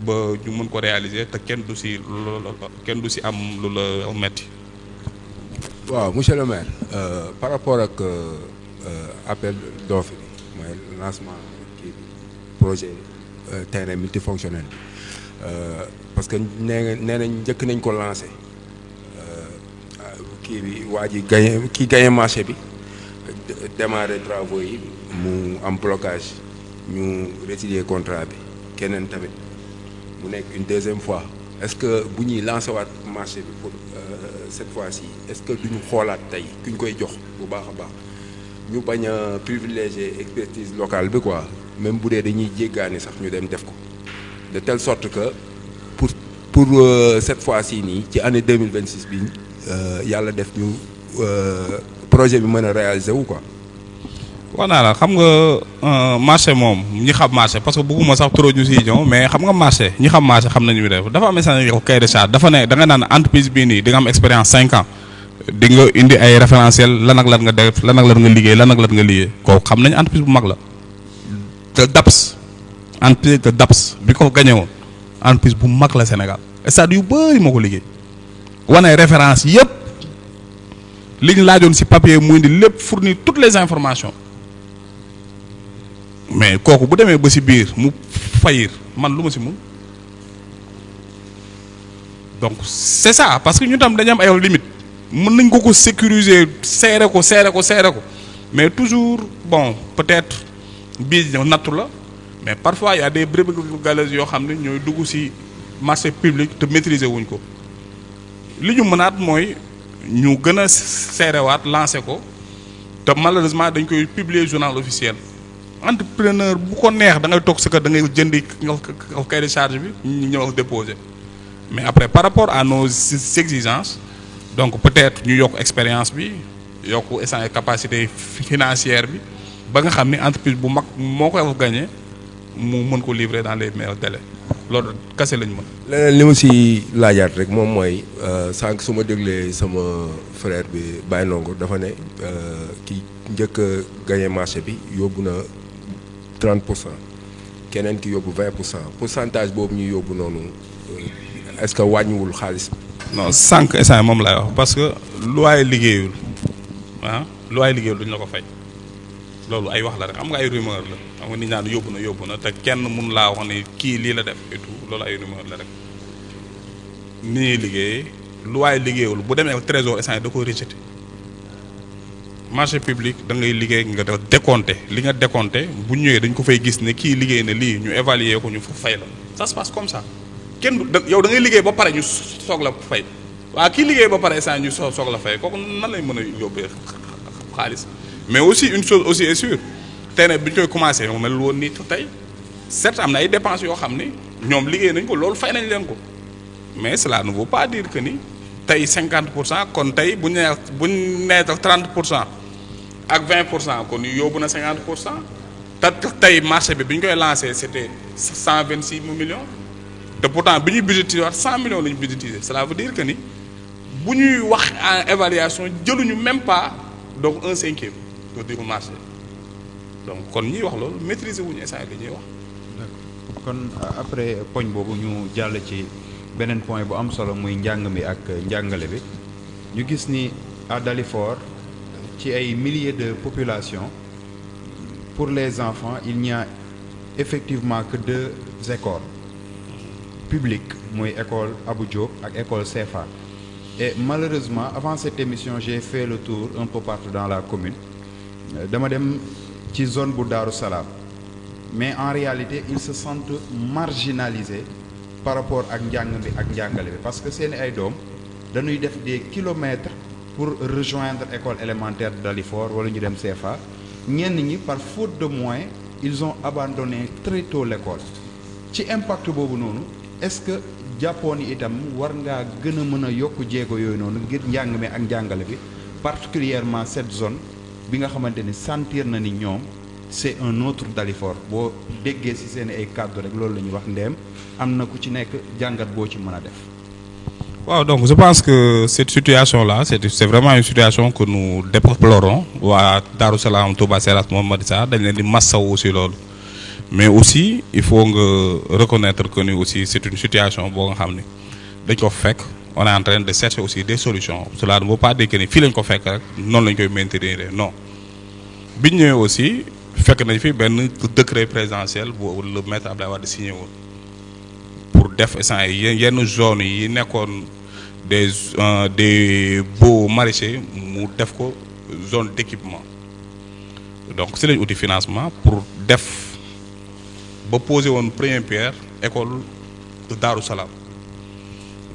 ba ñu mën ko réaliser te kenn du ci am lu la metti. waaw monsieur le maire par rapport ak appel d'offre bi mooy lancement kii projet terrain multifonctionnel parce que nee nañ njëkk nañ ko lancer. kii bi waa ji gagné marché bi démarrer travaux yi mu am blocage ñu résilier contrat bi keneen tamit mu nekk une deuxième fois est-ce que bu ñuy lancer waat marché bi pour cette fois-ci est-ce que duñu xoolaat tey ku ñu koy jox bu baax a baax ñu bañ a privilégier expertise locale bi quoi même bu dee dañuy jéggaani sax ñu dem def ko de telle sorte que pour cette fois-ci nii ci année 2026 bi yàlla def ñu projet bi mën a réaliser wu quoi. wax naa la xam nga marché moom ñi xam marché parce que bëgguma sax trop ñu siy ñëw mais xam nga marché ñi xam marché xam nañu def dafa am message cahier de charge dafa ne da nga naan entreprise bii nii di nga am expérience 5 ans di nga indi ay référentiel lan ak lan nga def lan ak lan nga liggéey lan ak lan nga liggéey kooku xam nañu entreprise bu mag la te DAPS entreprise de DAPS bi ko gagné woon entreprise bu mag la Sénégal stade yu bëri moo ko liggéey wane référence yëpp li ñu laajoon ci papier mu indi lépp fournir toutes les informations mais kooku bu demee ba ci biir mu fayir man lu ma ci mun donc c'est ça parce que ñu tam dañu am ay limites mën nañ ko sécuriser serré ko mais toujours bon peut-être bii nattu la mais parfois il y a des brebis galeuses yoo xam ne ñooy dugg ci marché public te maîtriser wuñ ko li ñu mënaat mooy ñu gën a serrewaat lancer ko te malheureusement dañ koy publier journal officiel entrepreneur bu ko neex da ngay toog sa kër da ngay jëndi cahier de charge bi ñu ñëw déposer mais après par rapport à nos exigences donc peut-être ñu yokk expérience bi yokk essence capacité financière bi ba nga xam ni entreprise bu mag moo koy gagné mu mën ko livrer dans les meilleurs délais loolu kese lañ mën. leneen li ma si laajaat rek moom mooy sànq su ma déglee sama frère bi Baye Ndongo dafa ne ki njëkk a gagné marché bi yóbbu na 30% keneen ki yóbbu 20% pourcentage boobu ñu yóbbu noonu est-ce que wàññiwul xaalis bi. non sànq instant moom laay wax parce que lu waay liggéeyul lu waay liggéeyul duñ la ko fay loolu ay wax la rek xam nga ay rumeur la xam nga nit ñaan yóbbu na te kenn mun laa wax ne kii lii la def et tout loolu ay rumeur la rek ni ñuy liggéey lu waay liggéeyul bu demee trésor instant da koy rejeté marché public da ngay liggéey nga def décompté li nga décompté bu ñëwee dañ ko fay gis ne kii liggéey na lii ñu évaluer ko ñu fa fay la ça se passe comme ça kenn yow da ngay liggéey ba pare ñu soog la fay waaw kii liggéey ba pare instant ñu soog la fay kooku nan lay mën a yóbbee xaalis mais aussi une chose aussi est sûre tey nag bi ñu koy commencé ñoom mel woon nii tey certes am na ay dépenses yoo xam ni ñoom liggéey nañ ko loolu fay nañ leen ko mais cela ne veut pas dire que ni tey 50% kon tey bu ñu nee 30% ak 20% kon yóbbu na 50% te tey marché bi ñu koy lancé c'était 126 millions te pourtant bi ñuy budgétiser waat 100 millions la ñu budgétiser cela veut dire que ni bu ñuy wax en évaluation jëluñu même pas donc 1/5 du marché donc kon ñiy wax loolu maîtriser wuñu instant li ñuy wax. d'accord kon après poñ boobu ñu jàll ci beneen point bu am solo muy njàng mi ak njàngale bi ñu gis ni à Dalifort ci ay milliers de population pour les enfants il n'y a effectivement que 2 écoles publiques mooy école Abou Diop ak école CFA et malheureusement avant cette émission j'ai fait le tour un peu partout dans la commune dama dem ci zone bu Daaru Salaam mais en réalité ils se sentent marginalisés par rapport ak njàng bi ak njàngale bi parce que seeni ay doom dañuy def des kilomètres pour rejoindre école élémentaire de Dalifort wala ñu dem CFA ñenn ñi par faute de moyens ils ont abandonné très tôt l'école ci impact boobu noonu est-ce que jàppoon ni itam war ngaa gën a mën a yokk jéego yooyu noonu ngir njàng mi ak njàngale bi particulièrement cette zone bi nga xamante ni sentir na ni ñoom c'est un autre Dalifort boo déggee ci seen ay kàddu rek loolu la ñuy wax ndeem am na ku ci nekk jàngat boo ci mën a def. waaw donc je pense que cette situation-là c'est vraiment une situation que nous déplorons waa Darou Salam Touba Seras Mohamed Issa dañ leen di massawu aussi loolu mais aussi il faut nga reconnaître que ni aussi c'est une situation boo nga xam ni dañ ko fekk on est en train de chercher aussi des solutions cela ne veut pas dire que ni fii lañ ko fekk rek noonu lañ koy maintenir non biñ ñëwee aussi fekk nañ fi benn décret présidentiel bu le maître Abdoulaye Wade signé woon pour def instant yenn zones yi nekkoon des baux maraîchers mu def ko zone d'équipement donc si lañ uti financement pour def ba poser woon première pierre école de Darou Salam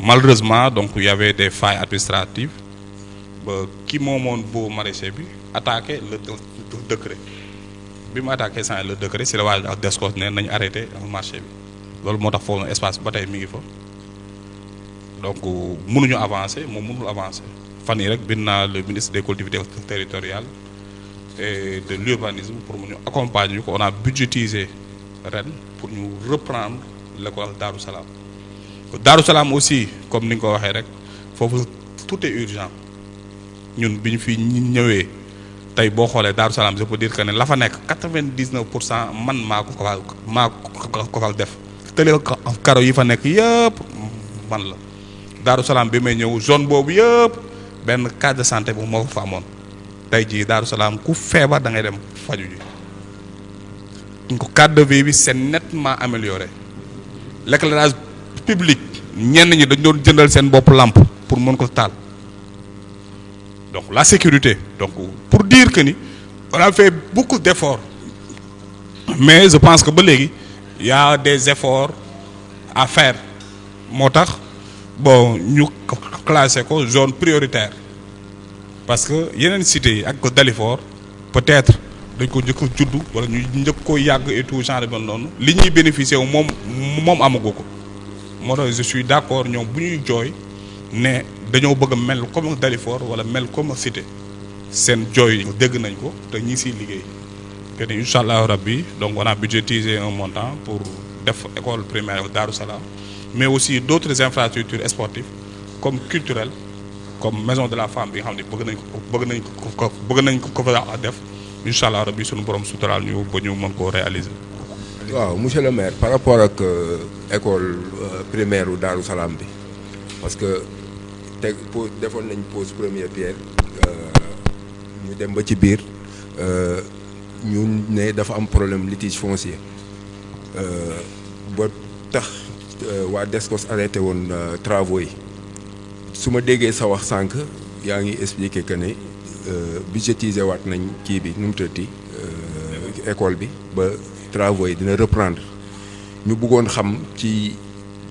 malheureusement donc il y avait des failles administratives ba ki moomoon baux maraîcher bi attaqué le décret bi mu attaqué sans le décret si la waa ak DSCOS ne nañu arrêté marché bi loolu moo tax foofu espace ba tey mi ngi fa donc mënuñu avancer moom mënul avancer fan yi rek bind naa le ministre des collectivités territoriales et de l'urbanisme pour mu ñu accompagner ñu ko on a budgétisé ren pour ñu reprendre l'école Darou Salam Darou Salam aussi comme ni nga ko waxee rek foofu tout est urgent ñun bi ñu fi ñëwee tey boo xoolee Darou Salam je peux dire que ne la fa nekk 99% man maa ko fal def tële karo yi fa nekk yëpp fan la Daaru Salaam bi may ñëw zone boobu yëpp benn case de santé bu moo fa amoon tey jii Daaru Salaam ku feebar da ngay dem faju ji donc cadre de vie bi c'est nettement amélioré l'éclairage public ñenn ñi dañ doon jëndal seen bopp lampe pour mën ko taal donc la sécurité donc pour dire que ni on a fait beaucoup d'efforts mais je pense que ba léegi y a des efforts à faire moo tax bon ñu classé ko zone prioritaire parce que yeneen cités yi ak ko Dalifort peut-être dañ ko njëkk a juddu wala ñu njëkk ko yàgg et tout genre de noonu li ñuy bénéficier wu moom amagu ko moo tax je suis d'accord ñoom bu ñuy jooy ne dañoo bëgg a mel comme Dalifort wala mel comme cité seen jooy dégg nañ ko te ñi siy liggéey que ni incha allah rabbi donc on a budgétisé un montant pour def école primaire Darou Salam mais aussi d'autres infrastructures sportives comme culturelles comme maison de la femme bi nga xam ne bëgg nañ ko fa def incha allah rabbi suñu borom suturaal ñu ba ñu mën koo réaliser. waaw monsieur le maire par rapport ak école primaire u Darou Salam bi parce que defoon nañ pose première pierre ñu dem ba ci biir ñu ne dafa am problème litige foncier ba tax waa Descos arrêté woon travaux yi su ma déggee sa wax sànq yaa ngi expliqué que ne budgétisé waat nañ kii bi nu mu tëddee école bi ba travaux yi dina reprendre ñu bëggoon xam ci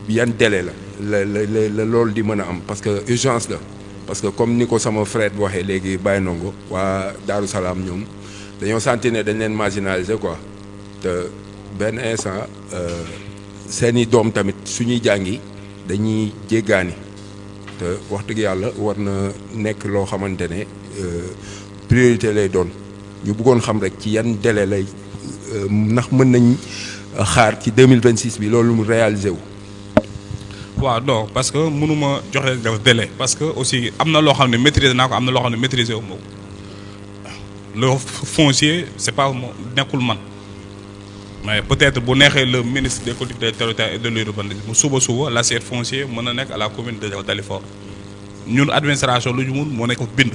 yan délai la loolu di mën a am parce que urgence la parce que comme ni ko sama frère waxee léegi Baye Ndongo waa Darou Salam ñoom dañoo sentir ne dañ leen marginaliser quoi te benn instant seeni doom tamit suñuy jàngi dañuy jéggaani te wax dëgg yàlla war na nekk loo xamante ne priorité lay doon ñu bëggoon xam rek ci yan délai lay ndax mën nañ xaar ci 2026 bi loolu mu réalisé wu. waaw non parce que mënuma joxe délai parce que aussi am na loo xam ne maîtriser naa ko am na loo xam ne maîtriser wu ma ko le foncier c'est pas nekkul man mais peut-être bu neexee le ministre des collectivités territoriales et de l'urbanisme suba l'assiette foncier mën na nekk à la commune de Dalifort ñun administration lu ñu mun moo nekk bind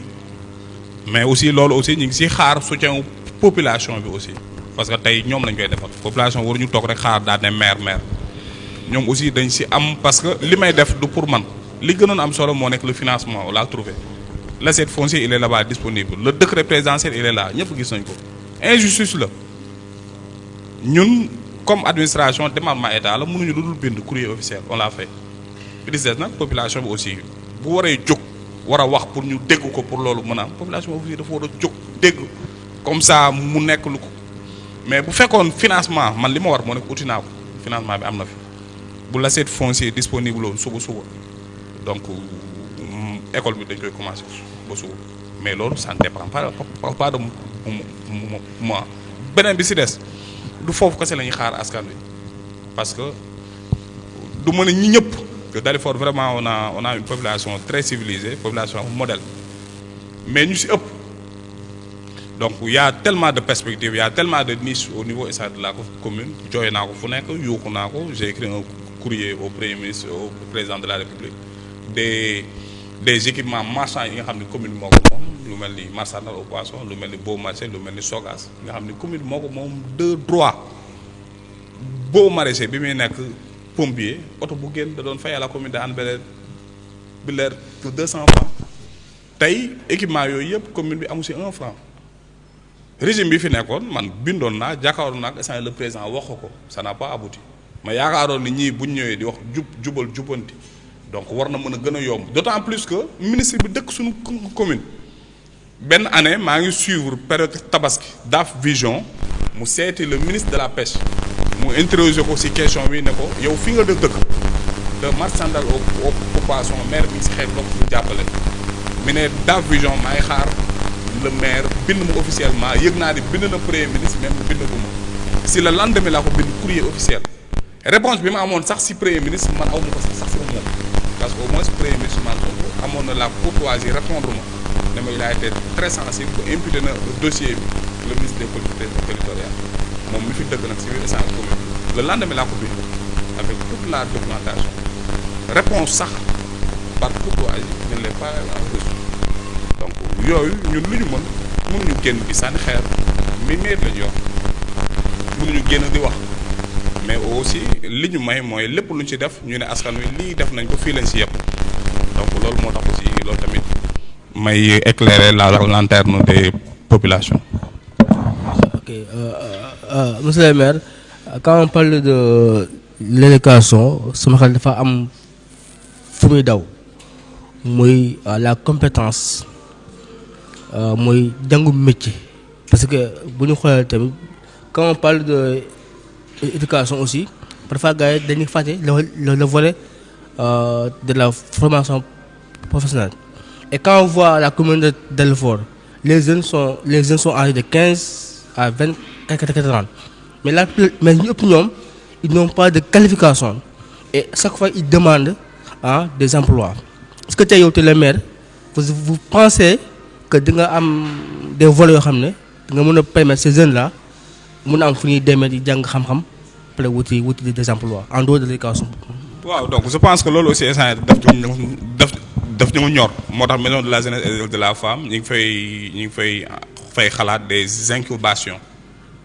mais aussi loolu aussi ñu ngi siy xaar soutien population bi aussi parce que tey ñoom lañ koy defal population waruñu toog rek xaar daal ne maire ñoom aussi dañ si am parce que li may def du pour man li gënoon am solo moo nekk le financement on l'a trouvé l'assiette foncier il est là-bas disponible le décret présidentiel il est là ñëpp gis nañ ko injustice la ñun comme administration département état la mënuñu lu dul bind courrier officiel on l'a fait des nag population bi aussi bu waree jóg war a wax pour ñu dégg ko pour loolu mën a am population bi aussi dafa war a jóg dégg comme ça mu nekk lu ko mais bu fekkoon financement man li ma war moo nekk uti naa ko financement bi am na fi bu l'assiette foncier disponible woon suba donc école bi dañ koy commencer ba suba mais loolu ça ne dépend pas de moi beneen bi si des du foofu kese la ñuy xaar askan wi parce que du mën a ñi ñëpp que Dalifort vraiment on a une population très civilisée population modèle mais ñu si ëpp donc il y a tellement de perspectives il y a tellement de niches au niveau de la commune jooy naa ko fu nekk yuuxu naa ko j'ai écrit un courrier au premier ministre au président de la République des équipements marchands yi nga xam ne commune moo ko moom lu mel ni marché au poisson lu mel ni Beau Marché lu mel ni Sogas nga xam ne commune moo ko moom de droit Beau Marché bi muy nekk pompier oto bu génn da doon fay à la commune de Hann Bel-Air pour 200 francs tey équipement yooyu yëpp commune bi amu si 1 franc régime bi fi nekkoon man bindoon naa jàkkaaroon naa ak le président wax ko ça n'a pas abouti ma yaakaaroon ni ñii buñ ñëwee di wax jubal jubanti donc war na mën a gën a yomb d'autant plus que ministre bi dëkk suñu commune benn année maa ngi suivre période tabaski DAF Vision mu seeti le ministre de la pêche mu interroger ko ci question bi ne ko yow fi nga dëkk de marché central au poisson maire bi ci xeet loolu ñu jàppale mu ne DAF Vision maa ngi xaar le maire bind ma officiellement yëg naa ni bind na premier ministre même bind ko ma si le lendemain laa ko bind courrier officiel réponse bi ma amoon sax si premier ministre man aw ma ko sax si moom parce que au moins premier ministre man amoon na la courtoisie répondre ma ne ma il a été très sensible que imputé na dossier bi le ministre des collectivités territoriales moom mi fi dëgg nag si biir essence commune le lendemain laa ko bind avec toute la documentation réponse sax par courtoisie je ne l'ai pas reçu donc yooyu ñun lu ñu mënuñu génn di sànni xeer mi meer la ñu yor mënuñu génn di wax mais aussi li ñu may mooy lépp lu ñu ci def ñu ne askan wi lii def nañ ko fii lañ si yëpp donc loolu moo tax aussi loolu tamit may éclairer la lanterne des populations. Ok, monsieur le maire, quand on parle de l'éducation sama xel dafa am fu muy daw muy la compétence muy jàngu métier parce que bu ñu xoolee tamit quand on parle de éducation aussi parfois gars yi dañuy fàtte le volet de la formation professionnelle et quand on voit la commune de Dalifort les jeunes sont âgés de 15 à 20 40 ans mais ñu ëpp ñoom ils n'ont pas de qualification et chaque fois ils demandent des emplois. Est-ce que tey yow te le maire vous pensez que di nga am des volets yoo xam ne nga mën a permettre ces jeunes là mën a am fu ñuy demee di jàng xam-xam peut wuti des emplois en dehors de l'éducation. waaw donc je pense que loolu aussi instant daf ñu ñor moo tax maison de la jeunesse et de la femme ñu ngi fay xalaat des incubations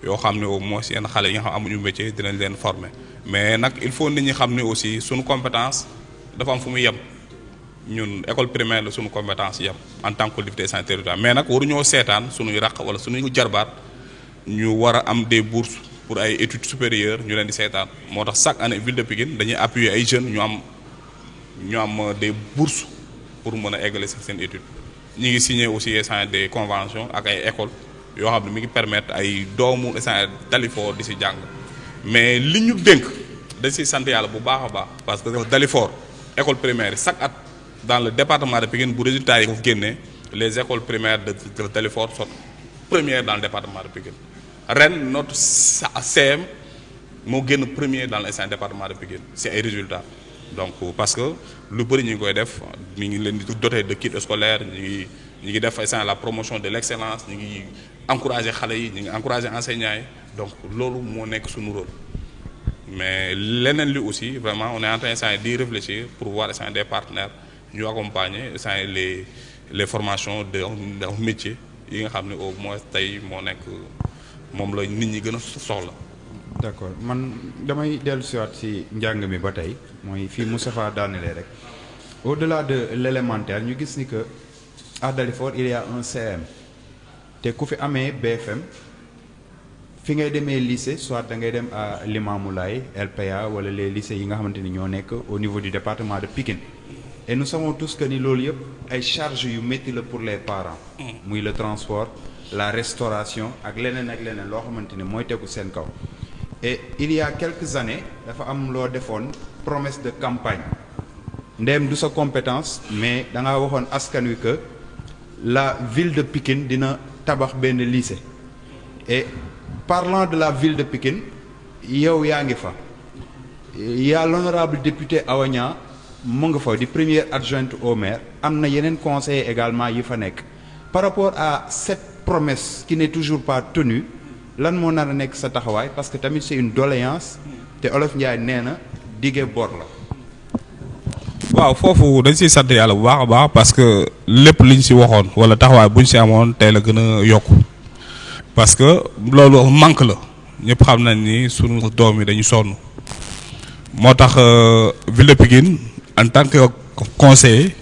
yoo xam ne au moins yenn xale yi nga xam amuñu métier dinañ leen former mais nag il faut nit ñi xam ne aussi suñu compétence dafa am fu muy yem ñun école primaire la suñu compétence yem en tant que collectivité sanitaire territoriale mais nag waruñoo seetaan suñuy raq wala suñuy jarbaat ñu war a am des bourses pour ay études supérieures ñu leen di seetaan moo tax chaque année ville de Pikine dañuy appuyer ay jeunes ñu am des bourses pour mën a eggale seen étude ñi ngi signé aussi des conventions ak ay écoles yoo xam ne mi ngi permettre ay doomu Dalifort di si jàng mais li ñu dénk dañ siy sant yàlla bu baax a baax parce que Dalifort école primaire chaque at dans le département de Pikine bu résultat yi ko génnee les écoles primaires de Dalifort sont premières dans le département de Pikine ren notre CM moo génn premier dans le département de Pikine c'est ay résultats donc parce que lu bëri ñu ngi koy def mi ngi leen di doter de kits scolaires ñu ngi def la promotion de l'excellence ñu ngi encourager xale yi ñu ngi encourager enseignants yi donc loolu moo nekk suñu rôle mais leneen li aussi vraiment on est en train d'y réfléchir pour voir des partenaires ñu accompagner les formations de métier yi nga xam ne au moins tey moo nekk moom la nit ñi gën a soxla. d'accord man damay dellusiwaat ci njàng mi ba tey mooy fii Moustapha daanelee rek au-delà de l'élémentaire ñu gis ni que à Dalifort il y a un CM te ku fi amee BFM fi ngay demee lycée soit da ngay dem à Limamoulaye LPA wala les lycées yi nga xamante ni ñoo nekk au niveau du département de Pikine et nous savons tous que ni loolu yëpp ay charges yu métti la pour les parents muy le transport la restauration ak leneen loo xamante ni mooy tegu seen kaw et il y a quelques années dafa am loo defoon promesse de campagne ndéem du sa compétence mais da nga waxoon askan wi que la ville de Pikine dina tabax benn lycée et parlant de la ville de Pikine yow yaa ngi fa y a l'honorable député Awa Niang mu nga fa di première adjointe au maire am na yeneen conseillers également yi fa nekk par rapport à cette promesse qui n'est toujours pas tenue lan moo nar a nekk sa taxawaay parce que tamit c'est une doléance te Olof Ndiaye nee na dige bor la. waaw foofu dañ siy sant yàlla bu baax a baax parce que lépp liñ si waxoon wala taxawaay buñ si amoon tey la gën a yokku parce que loolu manque la ñëpp xam nañ ni sunu doom yi dañu sonn moo tax ville de Pikine en tant que conseiller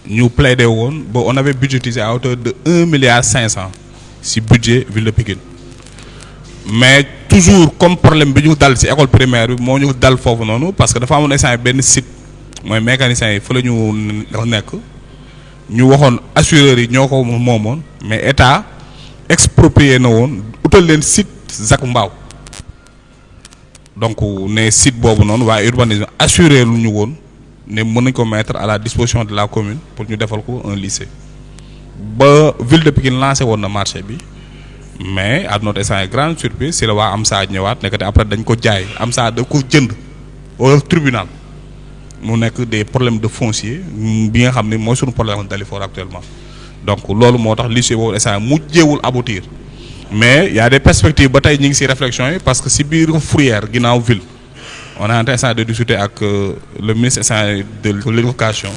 ñu plaidé woon ba on avait budgétisé à hauteur de 1,5 milliard si budget ville de Pikine mais toujours comme problème bi ñu dal si école primaire bi moo ñu dal foofu noonu parce que dafa amoon instant benn site mooy mécaniciens yi fa la ñu nekk ñu waxoon assureurs yi ñoo ko moomoon mais état exproprié na woon utal leen site Zac Mbao donc ne site boobu noonu waaye urbanisme assuré lu ñu woon ne mën nañ ko mettre à la disposition de la commune pour ñu defal ko un lycée ba ville de Pikine lancé woon na marché bi mais à notre grande surprise si la waa AMSA ñëwaat nekkati après dañ ko jaay AMSA da ko jënd au tribunal mu nekk des problèmes de foncier bi nga xam ne mooy suñu problème Dalifort actuellement donc loolu moo tax lycée boobu instant mujjeewul aboutir mais y a des perspectives ba tey ñu ngi ci réflexion yi parce que ci biir Fourrière ginnaaw ville on est en train de discuter avec le ministre de l'éducation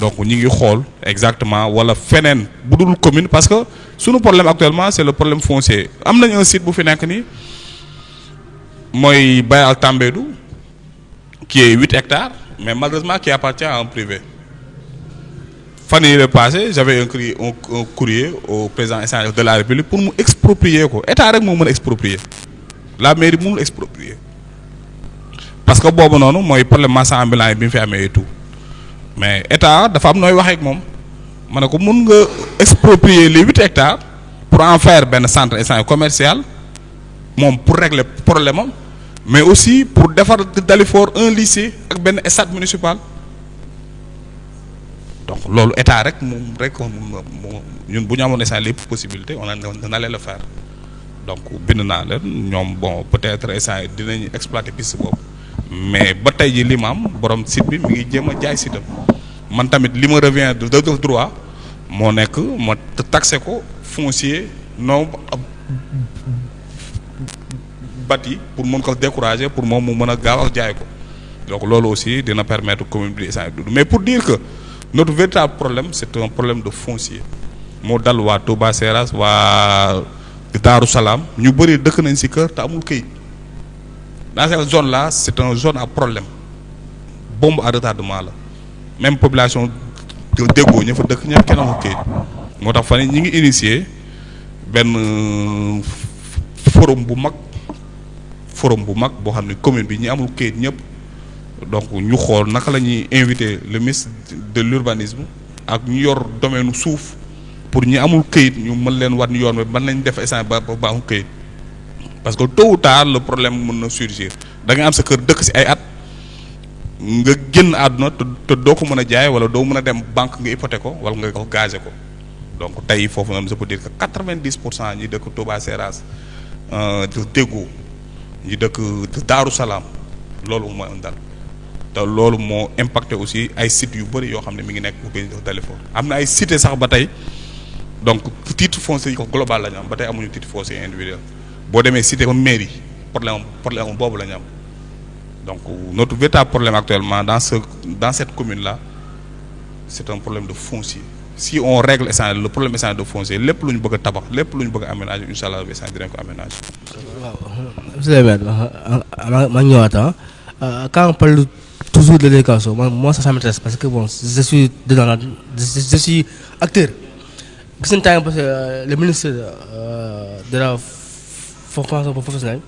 donc ñi ngi xool exactement wala feneen bu dul commune parce que sunu problème actuellement c'est le problème foncier am nañ un site bu fi nekk nii mooy Bayal Tambédou qui est 8 hectares mais malheureusement qui appartient à un privé. Fan yii le passé j'avais un courrier au président de la République pour mu exproprier ko état rek moo mën a exproprier la mairie mënul exproprier parce que boobu noonu mooy problème marchand ambulant yi bi mu fi amee et tout mais état dafa am nooy waxee ak moom ma ne ko mun nga exproprier les 8 hectares pour en faire benn centre essence commercial moom pour régler problème am mais aussi pour defar Dalifort un lycée ak benn stade municipal. Donc loolu état rek moom rek ñun bu ñu amoon instant lépp possibilité on allait le faire donc bind naa leen ñoom bon peut-être instant dinañ exploiter piste boobu mais ba tey ji li ma am borom site bi mi ngi jéem a jaay site am man tamit li ma revient de droit moo nekk ma taxé ko foncier non bâti pour mën ko décourager pour moom mu mën a gaaw ak jaay ko donc loolu aussi dina permettre commune bi instant mais pour dire que notre véritable problème c'est un problème de foncier moo dal waa Touba Seras waa Darou Salam ñu bëri dëkk nañ ci kër te amul këyit dans cette zone là c'est une zone à problème bombe à retardement la même population déggoo ña fa dëkk ñëpp kenn amul këyit moo tax fan ñi ngi initier benn forum bu mag boo xam ne commune bi ñi amul këyit ñëpp donc ñu xool naka la ñuy inviter le ministre de l'urbanisme ak ñu yor domaine suuf pour ñi amul këyit ñu mën leen war ni yoon bi mën nañ def essence ba amul këyit parce que tôt ou tard le problème mën na surgir da nga am sa kër dëkk ci ay at nga génn àdduna te doo ko mën a jaay wala doo mën a dem banque nga hypothèque ko wala nga ko gagé ko donc tey foofu noonu je peux dire que 90% ñi dëkk Touba Seras Déggo ñi dëkk Darou Salam loolu mooy un dal te loolu moo impacté aussi ay sites yu bëri yoo xam ne mi ngi nekk bu béy Dalifort am na ay cités sax ba tey donc titre foncier global la ñu am ba tey amuñu titre foncier individuel boo demee cité comme mairie problème boobu la ñu am donc notre véritable problème actuellement dans cette commune là c'est un problème de foncier si on règle le problème essentiel de foncier lépp lu ñu bëgg a tabax lépp lu ñu bëgg a aménager incha allah essentiel dinañ ko aménager. waaw monsieur le maire maa ngi ñëwaat quand on parle toujours de l'éducation moi ça m'intéresse parce que bon je suis dedans je suis acteur gis nañ temps parce que le ministre de la formation professionnelle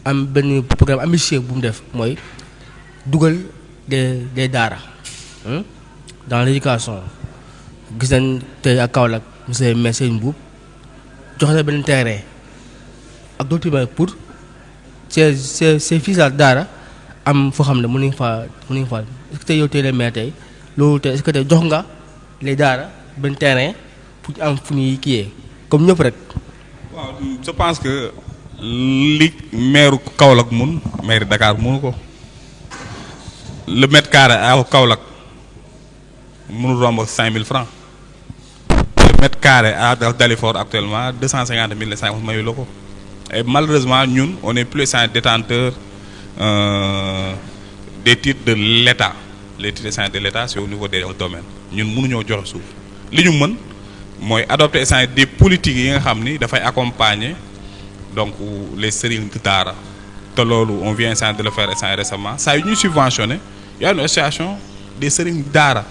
am benn programme ambitieux bu mu def mooy dugal des daara dans l'éducation gis nañ tey ak Kaolack monsieur maire Seyni Mboup jox na benn terrain ak d'autres pour ces fils daara am foo xam ne mën nañu faa est-ce que tey yow tey la maire tey loolu tey est-ce que tey jox nga les daara benn terrain pour am fu ñuy kiyee comme ñëpp rek. waaw je pense que li maire Kaolack mun maire Dakar mënu ko le mètre carré à Kaolack mënul romb 5000 francs le mètre carré à Dalifort actuellement 250 000 les 50 mayu la ko et malheureusement ñun on est plus un détenteur des titres de l'État les titres de l'État c'est au niveau des domaines ñun mënuñoo joxe suuf li ñu mën mooy adopter des politiques yi nga xam ni dafay accompagner donc les sëriñ daara te loolu on vient de le faire récemment saa yu ñuy subventionné y a une association des sëriñ daara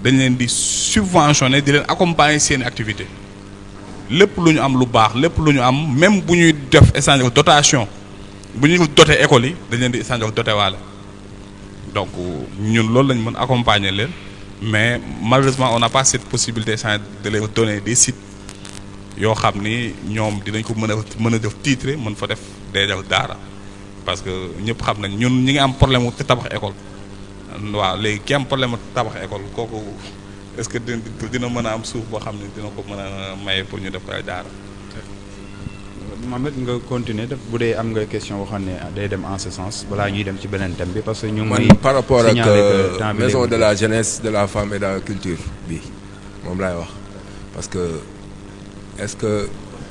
dañ leen di subventionné di leen accompagner seen activité lépp lu ñu am lu baax lépp lu ñu am même bu ñuy def échange dotation bu ñuy doté école yi dañ leen di échange doté waale donc ñun loolu lañ mën accompagner leen mais malheureusement on n'a pas cette possibilité de les donner des sites yoo xam ni ñoom dinañ ko mën a def titre mën fa def day def daara parce que ñëpp xam nañ ñun ñi ngi am problème mu tabax école waaw léegi ki am problème mu tabax école kooku est-ce que dina mën a am suuf boo xam ne dina ko mën a maye pour ñu def ay daara. Mohamed nga continuer def bu dee am nga question boo xam ne day dem en ce sens balaa ñuy dem ci beneen thème bi parce que ñu ngi par rapport ak maison de la jeunesse de la femme et de la culture bi moom laay wax parce que est-ce que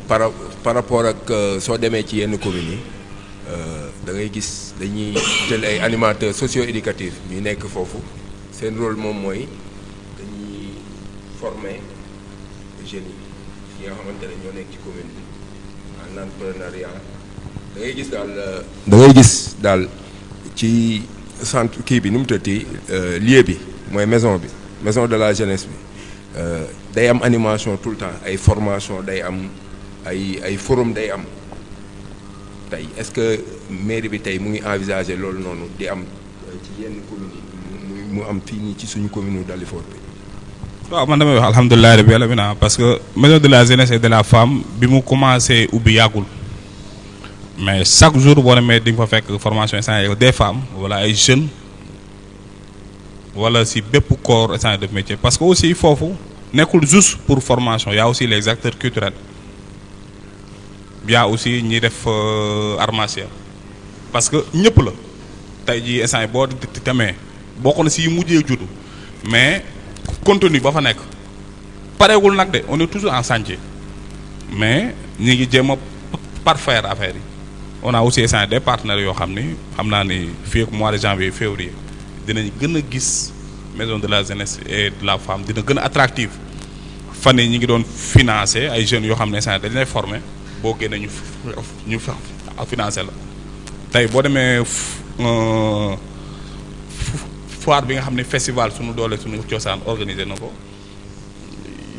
par rapport ak soo demee ci yenn communes yi da ngay gis dañuy jël ay animateurs socio-éducatifs ñu nekk foofu seen rôle moom mooy dañuy former jeunes yi nga xamante ne ñoo nekk ci commune bi en entrepreneuriat da ngay gis daal ci centre kii bi nu mu tëddee lieu bi mooy maison de la jeunesse bi day am animation tout le temps ay formation day am ay forum day am tey est-ce que mairie bi tey mu ngi envisager loolu noonu di am ci yenn communes yi mu am fii nii ci suñu commune Dalifort bi. waaw man damay wax alhamdulilah rabbil alamin parce que maison de la jeunesse et de la femme bi mu commencé ubbi yàggul mais chaque jour boo demee di nga fa fekk formation essentielle des femmes wala ay jeunes wala si bépp corps essentiel de métier parce que aussi foofu nekkul juste pour formation y a aussi les acteurs culturels y a aussi ñi def arts martiaux parce que ñëpp la tey jii essentiel boo demee bokk na si mujjee juddu mais contenu ba fa nekk pareegul nag de on est toujours en chantier mais ñi ngi jéem a parfaire affaire yi on a aussi essentiel des partenaires yoo xam ni xam naa ni fii ak mois de janvier février dinañ gën a gis maison de la jeunesse et de la femme dina gën a attractive fan yi ñi ngi doon financer ay jeunes yoo xam ne essentiel dañ lay former boo génnee ñu financer la tey boo demee foire bi nga xam ne festival suñu doole suñu cosaan organisé na ko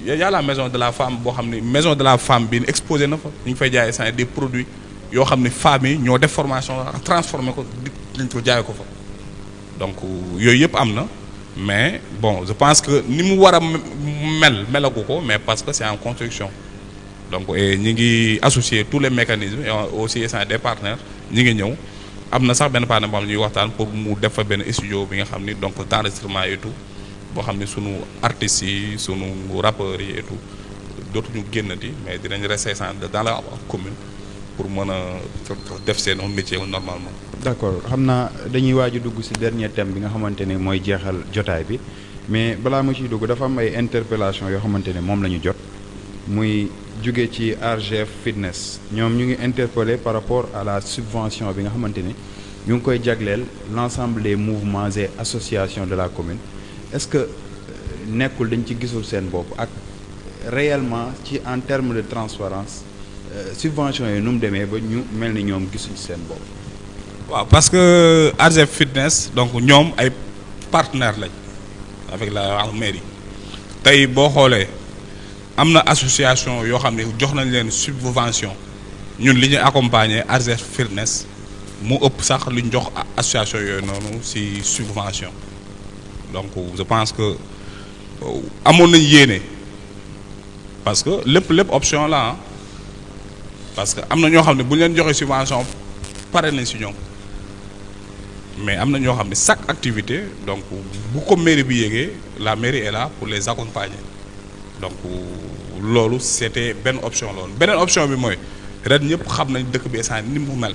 y a la maison de la femme boo xam ne maison de la femme bi exposé na fa ñu ngi fay jaay essentiel des produits yoo xam ne femmes yi ñoo def formation transformé ko lañ ko jaay ko fa donc yooyu yëpp am na mais bon je pense que ni mu war a melagu ko mais parce que c'est en construction donc ñi ngi associer tous les mécanismes et aussi essentiel des partenaires ñi ngi ñëw am na sax benn partenaire boo xam ne ñuy waxtaan pour mu def fa benn studio bi nga xam ni donc d'enregistrement et tout boo xam ni sunu artistes yi sunu rappeurs yi et tout dootuñu génnati mais dinañ rester dans la commune pour mën a def seen métier normalement. d'accord xam naa dañuy waaj a dugg ci dernier thème bi nga xamante ne mooy jeexal jotaay bi mais balaa ma ciy dugg dafa am ay interpellation yoo xamante ne moom la ñu jot muy jóge ci RGF Fitness ñoom ñu ngi interpellé par rapport à la subvention bi nga xamante ne ñu ngi koy jagleel l'ensemble des mouvements et associations de la commune est-ce que nekkul dañ ci gisul seen bopp ak réellement ci en termes de transparence subvention yi nu mu demee ba ñu mel ni ñoom gisuñ seen bopp. waaw parce que RGF Fitness donc ñoom ay partenaires lañ avec la mairie tey boo xoolee am na association yoo xam ne jox nañ leen subvention ñun li ñuy accompagner RGF Fitness mu ëpp sax lu ñu jox association yooyu noonu ci subvention donc je pense que amoon nañ yéene parce que lépp option la ah parce que am na ñoo xam ne bu ñu leen joxee subvention pare nañ ci ñoom mais am na ñoo xam ne chaque activité donc bu ko mairie bi yéegee la mairie est là pour les accompagner donc loolu c'était benn option loolu beneen option bi mooy ren ñëpp xam nañ dëkk bi instant ni mu mel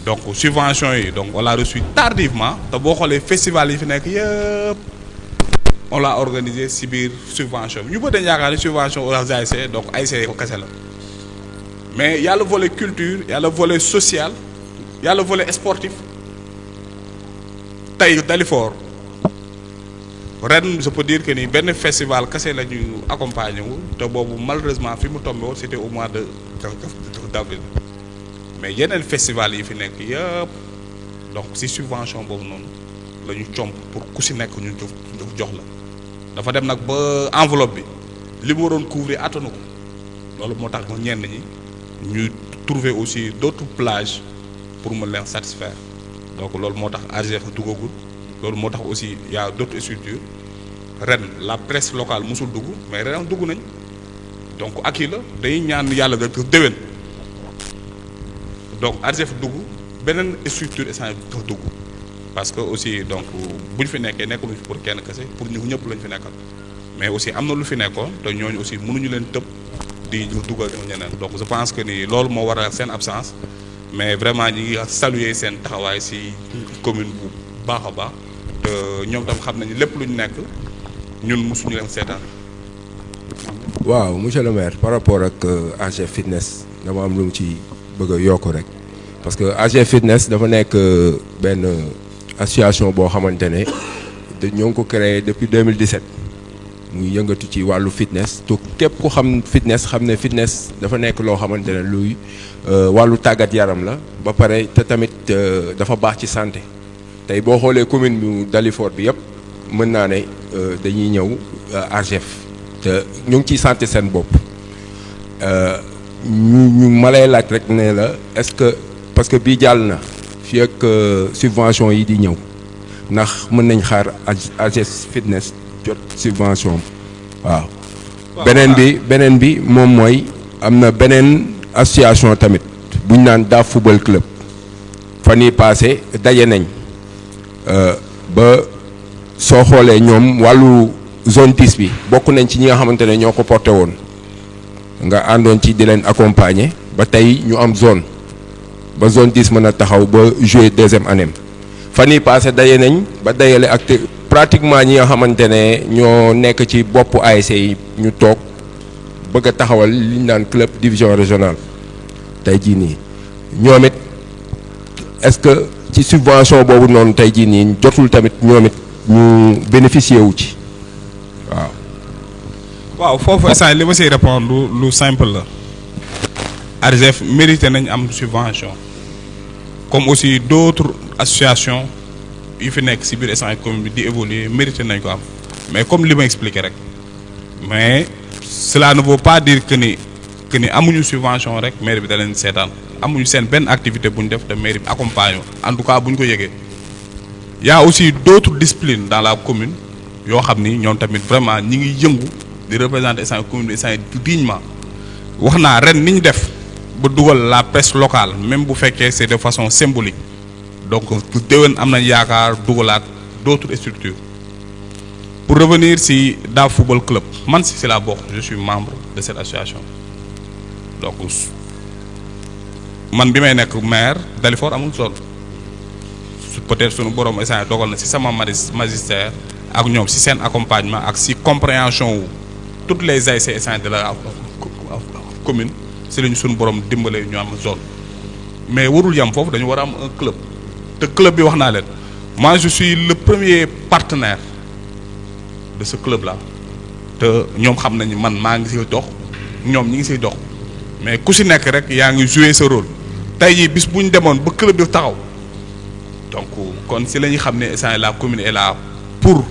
donc subvention yi donc on l'a reçu tardivement te boo xoolee festival yi fi nekk yëpp on l'a organisé ci biir subvention bi ñu bëri dañu yaakaar ne subvention aux ASC donc ASC ko kese la mais y a le volet culture y a le volet social y a le volet sportif tey Dalifort ren je peux dire que ni benn festival kese la ñu accompagner wu te boobu malheureusement fi mu tombé woon c'était au mois d'avril mais yeneen festival yi fi nekk yëpp donc ci subvention boobu noonu la ñu comp pour ku ci nekk ñu jox la dafa dem nag ba enveloppe bi li mu waroon couvrir attanu ko loolu moo tax ñenn ñi ñuy trouver aussi d'autres plages pour me leen satisfaire donc loolu moo tax RGF duggagul loolu moo tax aussi y a d'autres structures ren la presse locale musul dugg mais ren dugg nañ donc ak yi la dañuy ñaan yàlla da déwén donc RGF dugg beneen structure essentielle dugg parce que aussi donc bu ñu fi nekkee nekkuñu fi pour kenn kese pour ñu ñëpp lañ fi nekkal mais aussi am na lu fi nekkoon te ñooñu aussi mënuñu leen tëb di dugal ñeneen donc je pense que ni loolu moo waral seen absence mais vraiment ñi ngi saluer seen taxawaay ci commune bu baax a baax te ñoom tam xam nañu lépp lu ñu nekk ñun mosuñu leen seetaan. waaw monsieur le maire par rapport ak RGF Fitness dama am lu mu ci bëgg a yokk rek parce que AG Fitness dafa nekk benn association boo xamante ne ñoo ngi ko créé depuis 2017 muy yëngatu ci wàllu fitness te képp ku xam fitness xam ne fitness dafa nekk loo xamante ne luy wàllu tàggat yaram la ba pare te tamit dafa baax ci santé tey boo xoolee commune bi Dalifort bi yëpp mën naa ne dañuy ñëw AGF te ñu ngi ciy santé seen bopp ñu ma lay laaj rek ne la est-ce que parce que bii jàll na fii ak subvention yi di ñëw ndax mën nañ xaar AGF Fitness jot subvention waaw. beneen bi moom mooy am na beneen association tamit bu ñu naan DAF football club fan yii passé daje nañ ba soo xoolee ñoom wàllu zone 10 bi bokk nañ ci ñi nga xamante ne ñoo ko porté woon nga àndoon ci di leen accompagner ba tey ñu am zone ba zone 10 mën a taxaw ba jouer deuxième année fan yii passé daje nañ ba dajale ak pratiquement ñi nga xamante ne ñoo nekk ci boppu ASC yi ñu toog bëgg a taxawal li ñu naan club division régionale tey jii nii ñoom it est-ce que ci subvention boobu noonu tey jii nii jotul tamit ñoom it ñu bénéficier wu ci waaw. waaw foofu instant li ma siy répondre lu simple la AGF mérité nañ am subvention comme aussi d'autres associations yu fi nekk si biir instant commune bi di évoluer mérité nañ ko am mais comme li ma expliqué rek mais cela ne veut pas dire que ni amuñu subvention rek mairie bi da leen seetaan amuñu seen benn activité bu ñu def te mairie bi accompagne en tout cas bu ñu ko yëgee y a aussi d'autres disciplines dans la commune yoo xam ni ñoom tamit vraiment ñi ngi yëngu di représenter instant commune bi instant dignement wax naa ren ni ñu def ba dugal la presse locale même bu fekkee c'est de façon symbolique donc déwén am nañ yaakaar dugalaat d'autres structures pour revenir si DAF football club man si la bokk je suis membre de cette association donc man bi may nekk maire Dalifort amul zone peut-être sunu borom instant dogal na si sama magistère ak ñoom si seen accompagnement ak si compréhension wu toutes les ASC de la commune si lañu sunu borom dimbale ñu am zone mais warul yam foofu dañu war a am un club te club bi wax naa leen moi je suis le premier partenaire de ce club là te ñoom xam nañu man maa ngi siy dox ñoom ñi ngi siy dox mais ku si nekk rek yaa ngi jouer sa rôle tey jii bis bu ñu demoon ba club bi taxaw donc kon si la ñuy xam ne instant la commune est là pour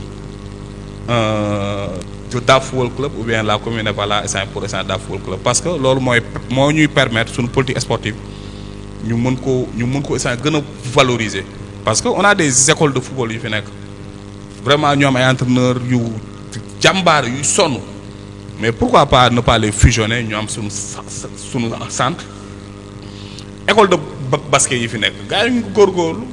DAF football club ou bien la commune est pas là instant pour instant DAF football club parce que loolu moo ñuy permettre suñu politique sportive ñu mën ko instant gën a valoriser parce que on a des écoles de football yu fi nekk vraiment ñu am ay entraîneurs yu jàmbaar yu sonn mais pourquoi pas ne pas les fusionner ñu am suñu centre école de basket yi fi nekk gars yi ñu ko góorgóorlu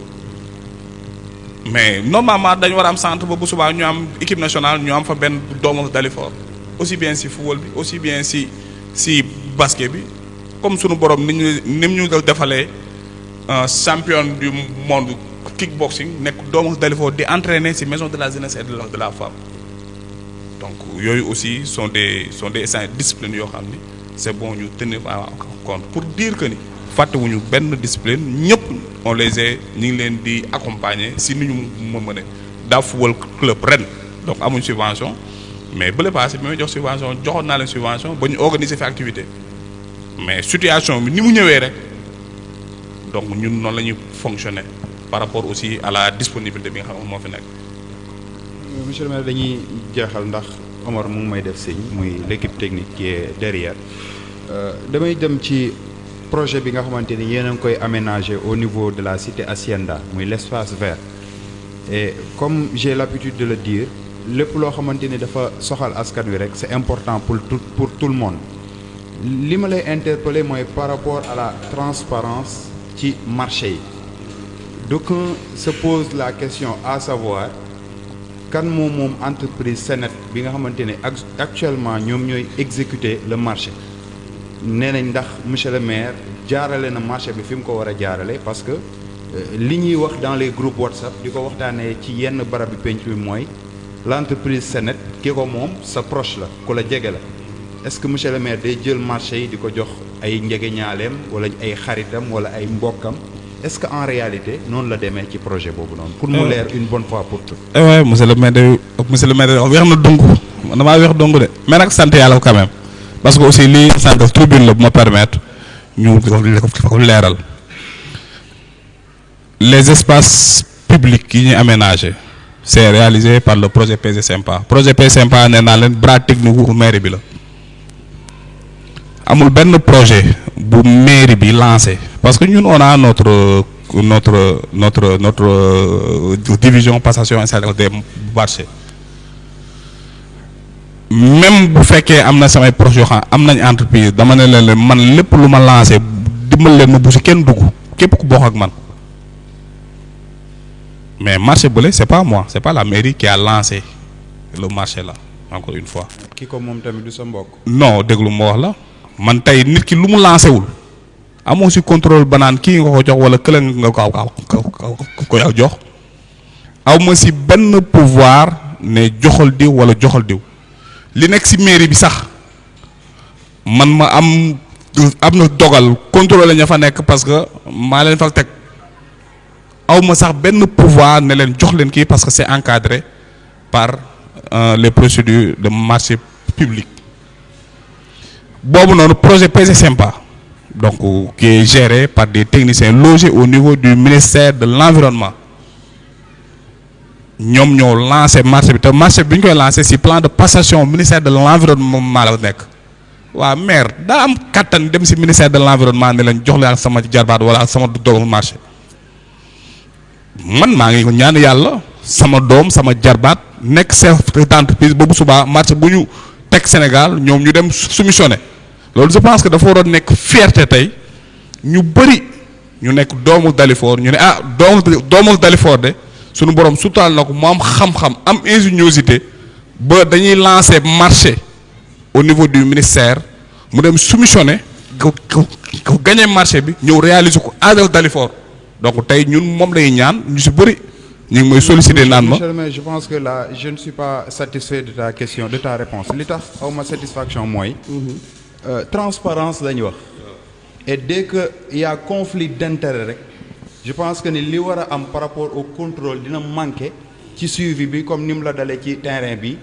mais normalement dañu war a am centre ba bu subaa ñu am équipe nationale ñu am fa benn doomu Dalifort aussi bien si football bi aussi bien si basket bi comme sunu borom ni ñu defalee champion du monde kickboxing nekk doomu Dalifort di entraîner si maison de la jeunesse et de la femme donc yooyu aussi sont des disciplines yoo xam ni c'est bon ñu tenir en compte pour dire que ni fàttewuñu benn discipline ñëpp on les est ñu ngi leen di accompagner si ni ñu mën a DAF football club ren donc amuñ subvention mais bële passé bi may jox subvention joxoon naa leen subvention ba ñu organiser fi activité mais situation bi ni mu ñëwee rek donc ñun noonu la ñuy fonctionner par rapport aussi à la disponibilité bi nga xam moo fi nekk. Monsieur le maire dañuy jeexal ndax Omar mu ngi may def signe muy l'équipe technique qui est derrière damay dem ci projet bi nga xamante ni yéen a ngi koy aménager au niveau de la cité Hacienda muy l'espace vert et comme j'ai l'habitude de le dire lépp loo xamante ni dafa soxal askan wi rek c'est important pour tout le monde li ma lay interpeller mooy par rapport à la transparence ci marché yi d'aucuns se pose la question à savoir kan moom entreprise Senet bi nga xamante ne actuellement ñoom ñooy exécuter le marché nee nañ ndax monsieur le maire jaarale na marché bi fi mu ko war a jaarale parce que li ñuy wax dans les groupes WhatsApp di ko waxtaanee ci yenn barab bi penc bi mooy l'entreprise Senet ki ko moom sa proche la ku la jege la est-ce que monsieur le maire day jël marché yi di ko jox ay njegeñaaleem wala ay xaritam wala ay mbokkam est-ce que en réalité noonu la demee ci projet boobu noonu. pour mu leer une bonne fois pour toutes. ouais monsieur le maire weex na dung damaa weex dung de mais nag sant yàlla quand même parce que aussi lii sant tribune la bu ma permettre ñu ko leeral les espaces publics yi ñuy aménagé c'est réalisé par le projet PG Sympa projet PG Sympa nee naa leen bras technique wu mairie bi la amul benn projet bu mairie bi lancé parce que ñun on a notre division passation installation des marchés même bu fekkee am na samay projet yoo xam am nañ entreprise dama ne leen man lépp lu ma lancé dimbal leen ma bu si kenn dugg képp ku bokk ak man mais marché bële c'est pas moi c'est pas la mairie qui a lancé le marché là encore une fois. ki ko moom tamit du sa mbokk. non déglu ma wax la man tey nit ki lu mu lancé wul amoo si contrôle ba naan kii nga ko jox wala kële nga ko jox aw ma si benn pouvoir ne joxal diw wala joxal diw li nekk si mairie bi sax man ma am na dogal contrôler ña fa nekk parce que maa leen fa teg aw ma sax benn pouvoir ne leen jox leen kii parce que c'est encadré par les procédures de marché public boobu noonu projet PG Sympa donc qui est géré par des techniciens logés au niveau du ministère de l'environnement ñoom ñoo lancé marché bi te marché bi ñu koy lancé ci plan de passation ministère de l'environnement la nekk waa maire daa am kattan dem ci ministère de l'environnement ne leen jox leen ak sama jarbaat wala ak sama doomu marché man maa ngi ñaan yàlla sama doom sama jarbaat nekk chef d'entreprise boobu subaa marché bu ñu teg Sénégal ñoom ñu dem soumissionné loolu je pense que dafa waroon nekk fierté tey ñu bëri ñu nekk doomu Dalifort ñu ne ah doomu Dalifort de suñu borom sutaal na ko mu am xam-xam am ingéniosité ba dañuy lancer marché au niveau du ministère mu dem soumissionné ko gagné marché bi ñëw réaliser ko à Dalifort donc tey ñun moom lay ñaan ñu si bëri ñu ngi may solliciter naan ma. Monsieur le maire, je pense que là je ne suis pas satisfait de ta question de ta réponse li tax aw ma satisfaction mooy. Transparence la ñu wax. et dès que y a conflit d'intérêt rek je pense que ni li war a am par rapport au contrôle dina manquer ci suivi bi comme ni mu la dalee ci terrain bi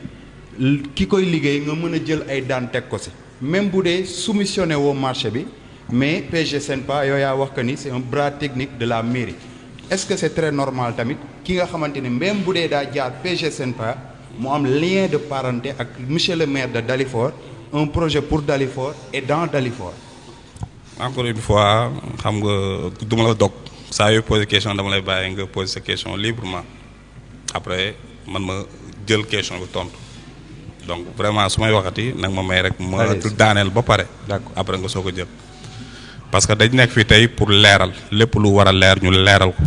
ki koy liggéey nga mën a jël ay daan teg ko si même bu dee soumissionné woo marché bi mais PG Sympa yow yaa wax que ni c'est un bras technique de la mairie est-ce que c'est très normal tamit ki nga xamante ne même bu dee daa jaar PG Sympa mu am lien de parenté ak monsieur le maire de Dalifort un projet pour Dalifort et dans Dalifort. encore une fois xam nga du ma la dog saa yoo posé question dama lay bàyyi nga poser sa question librement après man ma jël question bi tontu donc vraiment su may waxati nag ma may rek ma daaneel ba pare. d'accord après nga soog a jël. parce que dañ nekk fii tey pour leeral lépp lu war a leer ñu leeral ko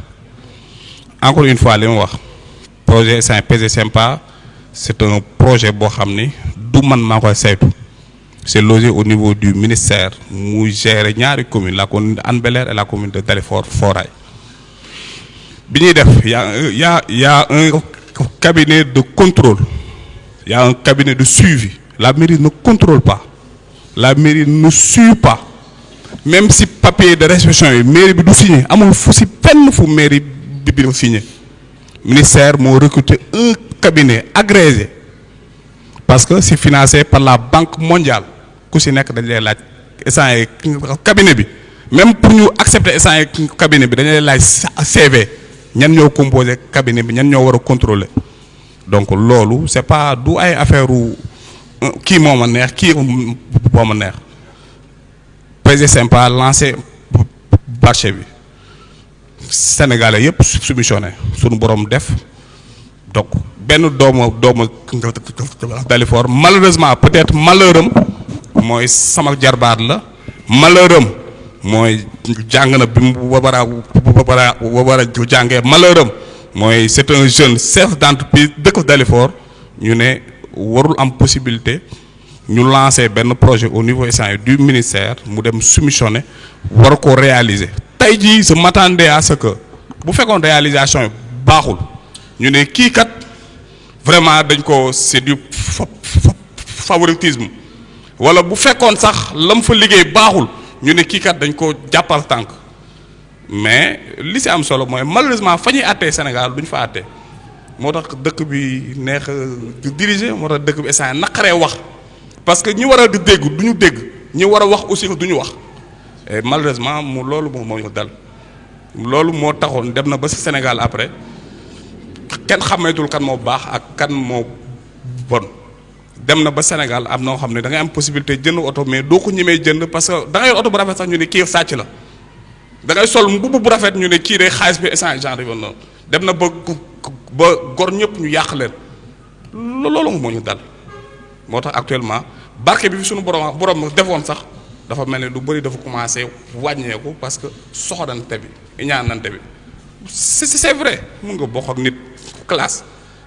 encore une fois li ma wax projet PG Sympa c'est un projet boo xam ni du man maa koy saytu. c'est logé au niveau du ministère muy gérer ñaari commune la commune de Hann Bel-Air et la commune de Dalifort Foirail bi ñuy def y a un cabinet de contrôle y a un cabinet de suivi la mairie ne contrôle pas la mairie ne suit pas même si papier de réception yi mairie bi du signé amul fu si penn fu mairie bi du signé ministère moo recruté un cabinet agrégé parce que c'est financé par la Banque mondiale ku si nekk dañ lay laaj instant cabinet bi même pour ñu accepter instant cabinet bi dañ lay laaj CV ñan ñoo composé cabinet bi ñan ñoo war a contrôler donc loolu c'est pas du ay affaire kii moo ma neex kii moo ma neex PG Sympa lancé marché bi sénégalais yëpp soumissionné suñu borom def donc benn doomu Dalifort malheureusement peut-être malheuram mooy sama jarbaat la malheuram mooy jàng na bi mu war a jàngee malheuram mooy c'est un jeune chef d'entreprise dëkk Dalifort ñu ne warul am possibilité ñu lancer benn projet au niveau du ministère mu dem soumissionner war ko réaliser tey jii je m'attendais à ce que bu fekkoon réalisation yi baaxul ñu ne kii kat vraiment dañ ko c'est du favoritisme wala bu fekkoon sax lam fa liggéey baaxul ñu ne kii kat dañ ko jàppal tànk mais li si am solo mooy malheureusement fa ñuy àttee Sénégal duñ fa àttee moo tax dëkk bi neex a diriger moo tax dëkk bi instant naqaree wax parce que ñi war a di dégg du ñu dégg ñi war a wax aussi du ñu wax et malheureusement mu loolu moom moo ñu dal loolu moo taxoon dem na ba si Sénégal après kenn xàmmeetul kan moo baax ak kan moo bon dem na ba Sénégal am noo xam ne da ngay am possibilité jënd oto mais doo ko ñemee jënd parce que da ngay yor oto bu rafet sax ñu ne kii sàcc la da ngay sol mbubb bu rafet ñu ne kii day xaalis bi essence genre yoon noonu dem na ba gor ñëpp ñu yàq leen loolu moo ñu dal moo tax actuellement barke bi fi suñu borom defoon sax dafa mel ne lu bëri dafa commencé wàññeeku parce que soxodante bi ñaanante bi c'est vrai mun nga bokk ak nit classe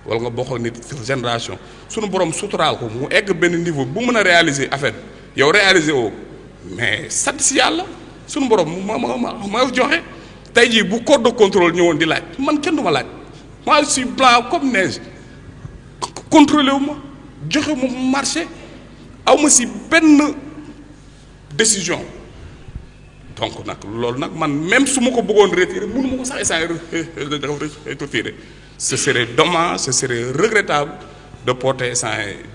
wala nga bokk ak nit génération suñu borom suturaal ko mu egg benn niveau bu mën a réaliser affaire yow réaliser woo mais sant si yàlla suñu borom ma joxe tey jii bu corps de contrôle ñëwoon di laaj man kenn du ma laaj moi je suis blanc comme neige contrôlé wu ma joxe mu marché aw ma si benn décision donc nag loolu nag man même su ma ko bëggoon retirer mënu ma ko sax retirer ce serait dommage ce serait regrettable de porter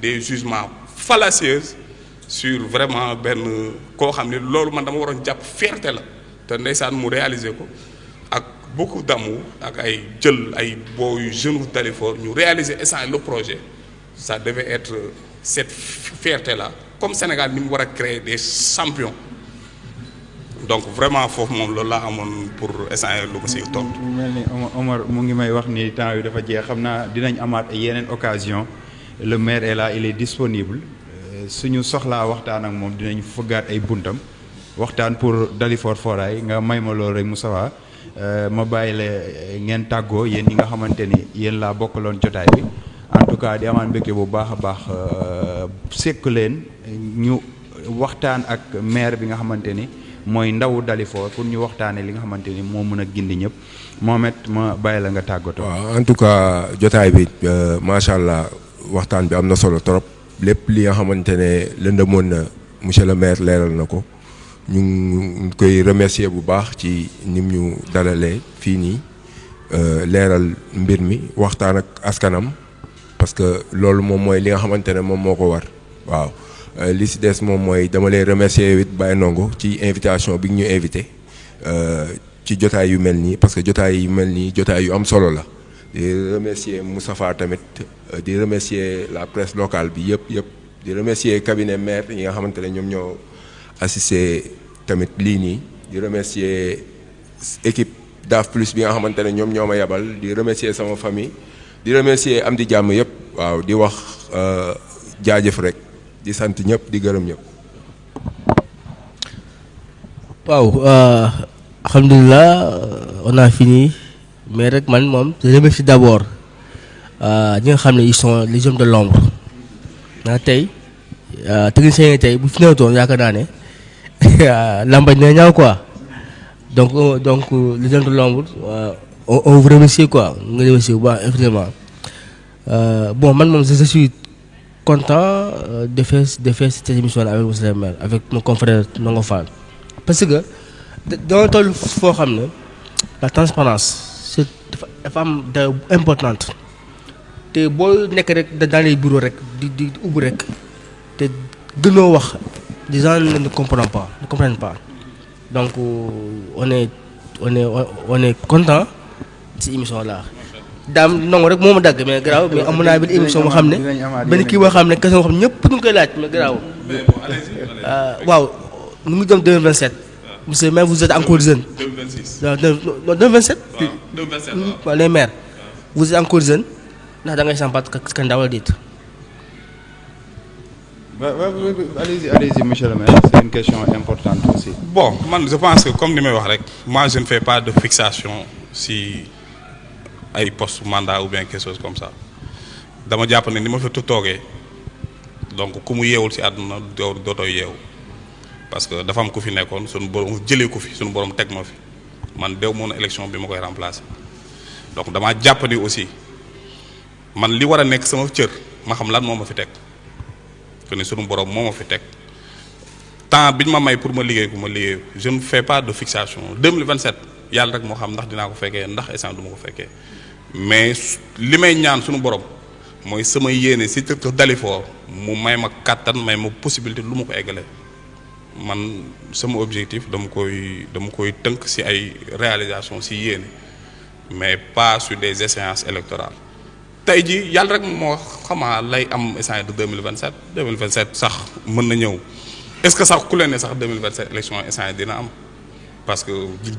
des jugements fallacieux sur vraiment benn koo xam ne loolu man dama waroon jàpp fierté la te ndeysaan mu réaliser ko ak beaucoup d'amour ak ay jël ay booyu jeunes Dalifort ñu réaliser le projet ça devait être cette fierté là comme Sénégal ni mu war a créer des champions donc vraiment foofu moom loolu laa amoon pour essayer lu ko si tontu. mu mel ni Omar mu ngi may wax ni temps yu dafa jeex xam naa dinañ amaat yeneen occasion le maire est là il est disponible suñu soxlaa waxtaan ak moom dinañ fëggaat ay buntam waxtaan pour Dalifort Foirail nga may ma loolu rek Moustapha ma bàyyi la ngeen tàggoo yéen ñi nga xamante ni yéen laa bokkaloon jotaay bi en tout cas di amaan mbégte bu baax a baax sekk leen ñu waxtaan ak maire bi nga xamante ni mooy ndawu Dalifort pour ñu waxtaanee li nga xamante ni moo mën a gindi ñëpp Mohamed ma bàyyi la nga tàggatoo. waaw en tout cas jotaay bi macha allah waxtaan bi am na solo trop lépp li nga xamante ne lëndëmoon na monsieur le maire leeral na ko ñu ngi koy remercier bu baax ci nim ñu dalalee fii nii leeral mbir mi waxtaan ak askanam parce que loolu moom mooy li nga xamante ne moom moo ko war waaw. li si des moom mooy dama lay remercier it Baye Ndongo ci invitation bi ñu invité ci jotaay yu mel nii parce que jotaay yu mel nii jotaay yu am solo la di remercier Moustapha tamit di remercier la presse locale bi yëpp di remercier cabinet maire yi nga xamante ne ñoom ñoo assisté tamit lii nii di remercier équipe DAF Plus bi nga xamante ne ñoom ñoo ma yebal di remercier sama famille di remercier am di jàmm yëpp waaw di wax jaajëf rek. di sant ñëpp di gërëm ñëpp. waaw alhamdulilah on a fini mais rek man moom je remercie d'abord ñi nga xam ne ils sont les hommes de l'ombre ndax tey techniciens yi tey bu fi néewtoon yaakaar naa ne lambañ na ñaaw quoi donc les hommes de l'ombre on vous remercie quoi nga remercie bu baax effectivement bon man moom je suis content de faire cette émission avec monsieur le maire avec mon confrère Ndongo Fall parce que dans toll foo xam ne la transparence c'est dafa am da importante te boo nekk rek dans les bureaux rek di ubbi rek te gënoo wax les gens ne comprennent pas donc on est content ci émission là daam ndongo rek moo ma dagg mais garaaw mais amoon naa benn émission boo xam ne benn kii boo xam ne question boo xam ne ñëpp ñu ngi koy laaj mais garaaw waaw nu mu jëm 2027 monsieur le maire vous êtes encore jeune 2026 non 2027 2027 waaw les maires vous êtes encore jeune ndax da ngay sampat candidat wala déet allez-y monsieur le maire c'est une question importante aussi. bon man je pense que comme ni may wax rek moi je ne fais pas de fixation si ay poste mandat ou bien quelque chose comme ça dama jàpp ne ni ma fi toogee donc ku mu yeewul ci àdduna dootoo yeewu parce que dafa am ku fi nekkoon suñu borom jëlee ko fi suñu borom teg ma fi man dew moon élection bi ma koy remplacer donc damaa jàpp ni aussi man li war a nekk sama cër ma xam lan moo ma fi teg que ni suñu borom moo ma fi teg temps bi ñu ma may pour ma liggéey ko ma liggéey je ne fais pas de fixation 2027 yàlla rek moo xam ndax dinaa ko fekkee ndax instant du ma ko fekkee mais li may ñaan suñu borom mooy sama yéene si Dalifort mu may ma kàttan may ma possibilité lu ma ko eggalee man sama objectif dama koy tënk si ay réalisation si yéene mais pas sur des échéances électorales tey jii yàlla rek moo xamaa lay am instant de 2027 sax mën na ñëw est-ce que sax ku leen ne sax 2027 élection instant dina am parce que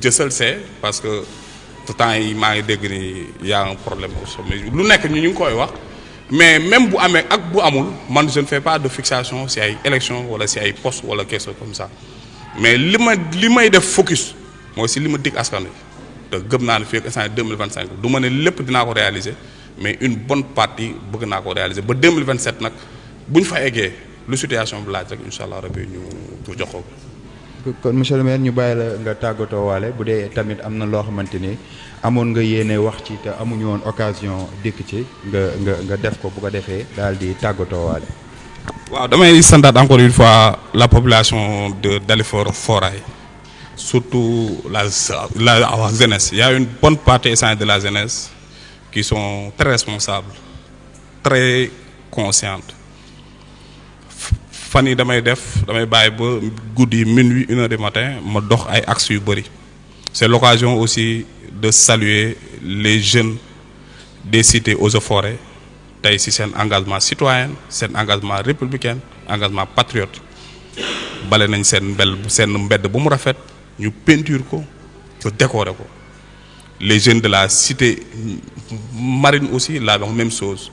je seul sais parce que temps yi maa ngi dégg ni y a un problème au sommet lu nekk ñu ngi koy wax mais même bu amee ak bu amul man je ne fais pas de fixation si ay élection wala si ay poste wala quelque chose comme ça mais li may def focus mooy si li ma dig askan wi te gëm naa ne fii ak instant 2025 du ma ne lépp dinaa ko réaliser mais une bonne partie bëgg naa ko réaliser ba 2027 nag bu ñu fa eggee lu situation bi laaj rek incha allah rabi ñu jox ko. kon monsieur le maire ñu bàyyi la nga tàggatoo waale bu dee tamit am na loo xamante ni amoon nga yéene wax ci te amuñu woon occasion dikk ci nga def ko bu ko defee daal di tàggatoo waale. waaw damay santaat encore une fois la population de Dalifort Foirail surtout la jeunesse. Il y a une bonne partie de la jeunesse qui sont très responsables très conscientes. Fan yi damay bàyyi ba guddi minuit 1h du matin ma dox ay axes yu bëri. C'est l'occasion aussi de saluer les jeunes des cités eaux et forêts tey si seen engagement citoyen seen engagement républicain engagement patriote bale nañ seen mbedd bu mu rafet ñu peinture ko ñu décorer ko. Les jeunes de la cité marine aussi la même chose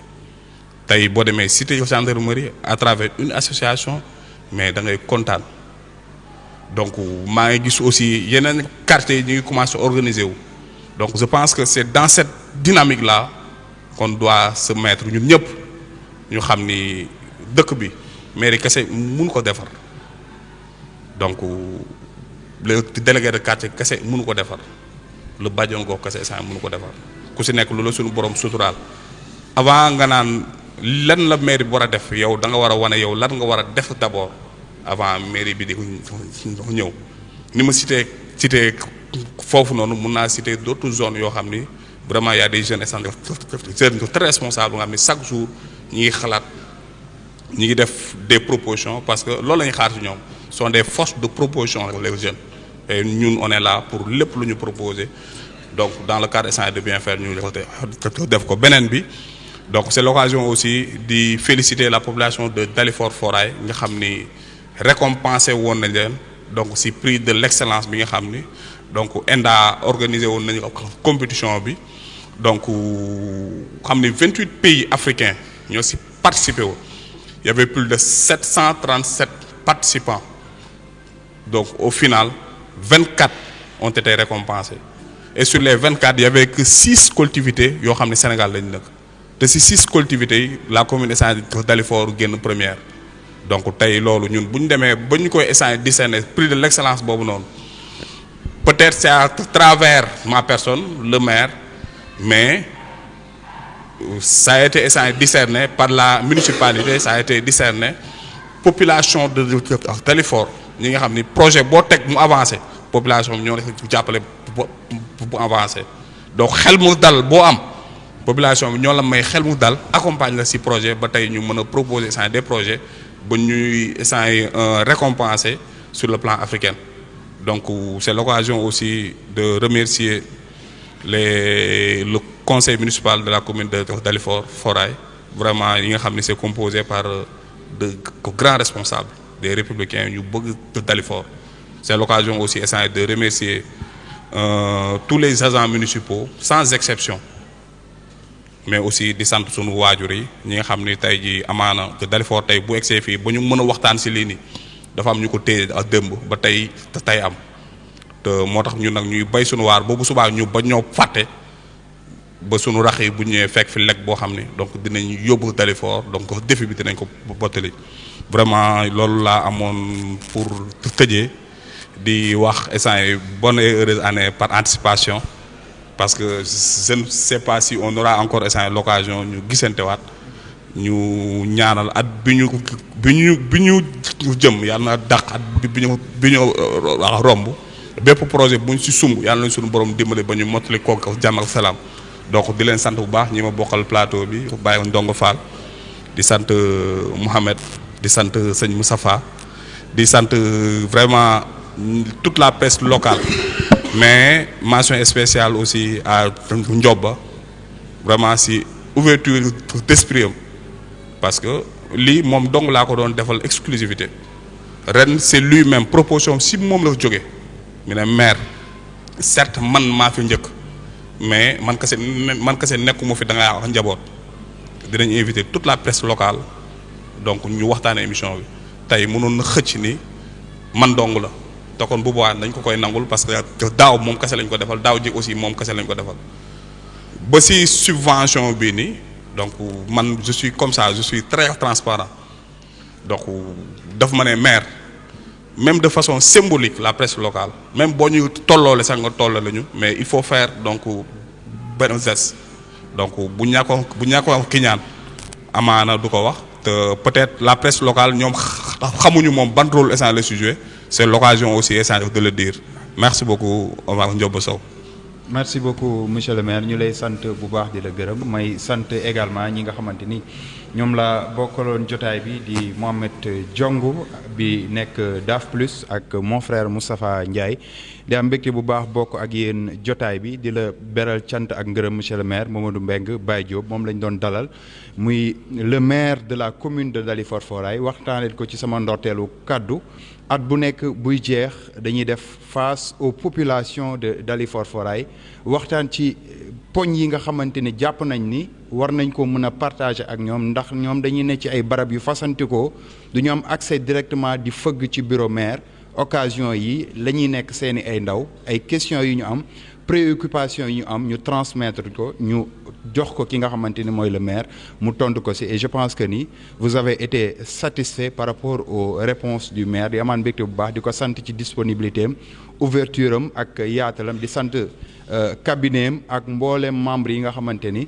tey boo demee cité gendarmerie à travers une association mais da ngay kontaan donc maa ngi gis aussi yeneen quartiers yi ñu ngi commencé organiser wu donc je pense que c'est dans cette dynamique là qu'on doit se mettre ñun ñëpp ñu xam ni dëkk bi mairie kese mënu ko defar donc le délégué de quartier kese mënu ko defar le bàjjon gox kese saa mënu ko defar ku si nekk loolu suñu borom suturaal avant nga naan lan la mairie bi war a def yow da nga war a wane yow lan nga war a def d'abord avant mairie bi di ñëw ni ma cité foofu noonu mun naa citer d'autres zones yoo xam ni vraiment y a des jeunes très responsables nga xam ni chaque jour ñi ngi xalaat ñi ngi def des propositions parce que loolu la ñuy xaar ci ñoom sont des forces de proposition les jeunes et ñun on est là pour lépp lu ñu proposer donc dans le cadre de bien faire ñu def ko beneen bi donc c'est l'occasion aussi de féliciter la population de Dalifort Foirail nga xam ni récompensé woon nañ leen donc si prix de l'excellence bi nga xam ni donc ENDA organisé woon nañu compétition bi donc xam ni 28 pays africains ñoo si participé woon il y avait plus de 737 participants donc au final 24 ont été récompensés et sur les 24 il y avait que 6 collectivités yoo xam ne Sénégal lañu nekk te si 6 collectivités yi la commune de Dalifort génn première donc tey loolu ñun bu ñu demee ba ñu koy essayer discerner prix de l'excellence boobu noonu peut-être c'est à travers ma personne le maire mais ça a été essayé discerné par la municipalité ça a été discerné population de Dalifort ñi nga xam ni projet boo teg mu avancé population bi ñoo nekk jàppale bu avancé donc xel mu dal boo am population bi ñoo la may xel mu dal accompagne la ci projet ba tey ñu mën a proposer essayé des projets ba ñuy essayé récompenser sur le plan africain donc c'est l'occasion aussi de remercier le conseil municipal de la commune de Dalifort Foirail vraiment yi nga xam ne c'est composé par de grands responsables des républicains ñu bëgg Dalifort c'est l'occasion aussi de remercier tous les agents municipaux sans exception mais aussi di sant sunu waajur yi ñi nga xam ni tey ji amaana te Dalifort tey bu egsee fii ba ñu mën a waxtaan ci lii nii dafa am ñu ko téye ak démb ba tey te tey am te moo tax ñun nag ñuy bay sunu waar boobu subaa ñu ba ñoo fàtte ba sunu rax yi bu ñëwee fekk fi lekk boo xam ni donc dinañ yóbbu Dalifort donc défi bi dinañ ko bottali vraiment loolu laa amoon pour tëjee di wax essence bonne et heureuse année par anticipation parce que je ne sais pas si on aura encore essence l'occasion ñu gisantewaat ñu ñaanal at bi ñu jëm yàlla na dàq at bi ñu romb bépp projet bu ñu si sumb yàlla nañ suñu borom dimbali ba ñu mottali kooku jàmm ak salaam donc di leen sant bu baax ñi ma bokkal plateau bi bàyyi Ndongo Fall di sant Mouhamed di sant sëñ Moustapha di sant vraiment toute la presse locale mais mention spéciale aussi à Ndioba vraiment si ouverture d'esprit am parce que lii moom dong laa ko doon defal exclusivité ren c'est lui-même proposition si moom la jóge mu ne maire certes man maa fi njëkk mais man kese nekkuma fi da ngaa wax njaboot dinañ inviter toute la presse locale donc ñu waxtaane émission bi tey mënoon na xëcc ni man dong la te kon bu boobaa dañ ko koy nangul parce que daaw moom kese lañ ko defal daaw ji aussi moom kese lañ ko defal ba si subvention bi nii donc man je suis comme ça je suis très transparent donc daf ma ne maire même de façon symbolique la presse locale même boo ñu tolloole sax nga tolloo ñu mais il faut faire donc benn geste donc bu ñàkkoon ki ñaan amaana du ko wax te peut-être la presse locale ñoom xamuñu moom ban rôle essentiel la si jouer c'est l'occasion aussi essentielle de le dire merci beaucoup Omar Ndioba Sow. merci beaucoup monsieur le maire ñu lay sant bu baax di la gërëm may sant également ñi nga xamante ni ñoom la bokkaloon jotaay bi di Mohamed Diongo bi nekk DAF Plus ak mon frère Moustapha Ndiaye di am mbégte bu baax bokk ak yéen jotaay bi di la beral cant ak ngërëm monsieur le maire Mamadou Mbengue Baye Diop moom lañ doon dalal muy le maire de la commune de Dalifort Foirail waxtaanee ko ci sama ndorteelu kaddu. at bu nekk buy jeex dañuy def face aux populations de Dalifort Foirail waxtaan ci poñ yi nga xamante ni jàpp nañ ni war nañ ko mën a partager ak ñoom ndax ñoom dañuy ne ci ay barab yu fasantikoo du ñu am accès directement di fëgg ci bureau maire occasion yi la ñuy nekk seeni ay ndaw ay questions yu ñu am préoccupation yi ñu am ñu transmettre ko ñu jox ko ki nga xamante ni mooy le maire mu tontu ko si et je pense que ni vous avez été satisfait par rapport aux réponses du maire di amaan mbégte bu baax di ko sant ci disponibilité am ouverture am ak yaatalam di sant cabinet am ak mboolem membre yi nga xamante ni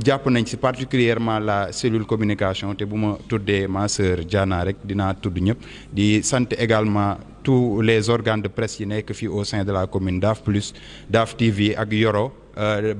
jàpp nañ si particulièrement la cellule communication te bu ma tuddee ma sœur Diana rek dinaa tudd ñëpp di sant également tous les organes de presse yi nekk fii au sein de la commune DAF Plus DAF TV ak Yoro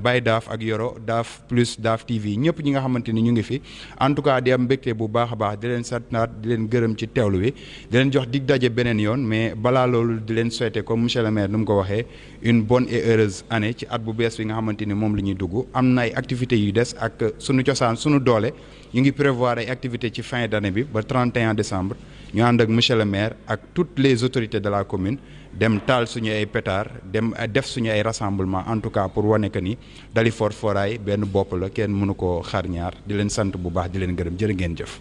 Baye Daaf ak Yoro Daaf Plus Daaf TV ñëpp ñi nga xamante ni ñu ngi fi en tout cas di am mbégte bu baax a baax di leen santaat di leen gërëm ci teewlu wi di leen jox dig daje beneen yoon mais balaa loolu di leen souhaiter comme monsieur le maire nu mu ko waxee une bonne et heureuse année ci at bu bees bi nga xamante ni moom la ñuy dugg am na ay activités yu des ak sunu cosaan sunu doole ñu ngi prévoir ay activités ci fin d'année bi ba 31 décembre ñu ànd ak monsieur le maire ak toutes les autorités de la commune dem taal suñu ay pétard dem def suñu ay rassemblement en tout cas pour wane que ni Dalifort Foirail benn bopp la kenn mënu ko xar ñaar di leen sant bu baax di leen gërëm jërë ngeen jëf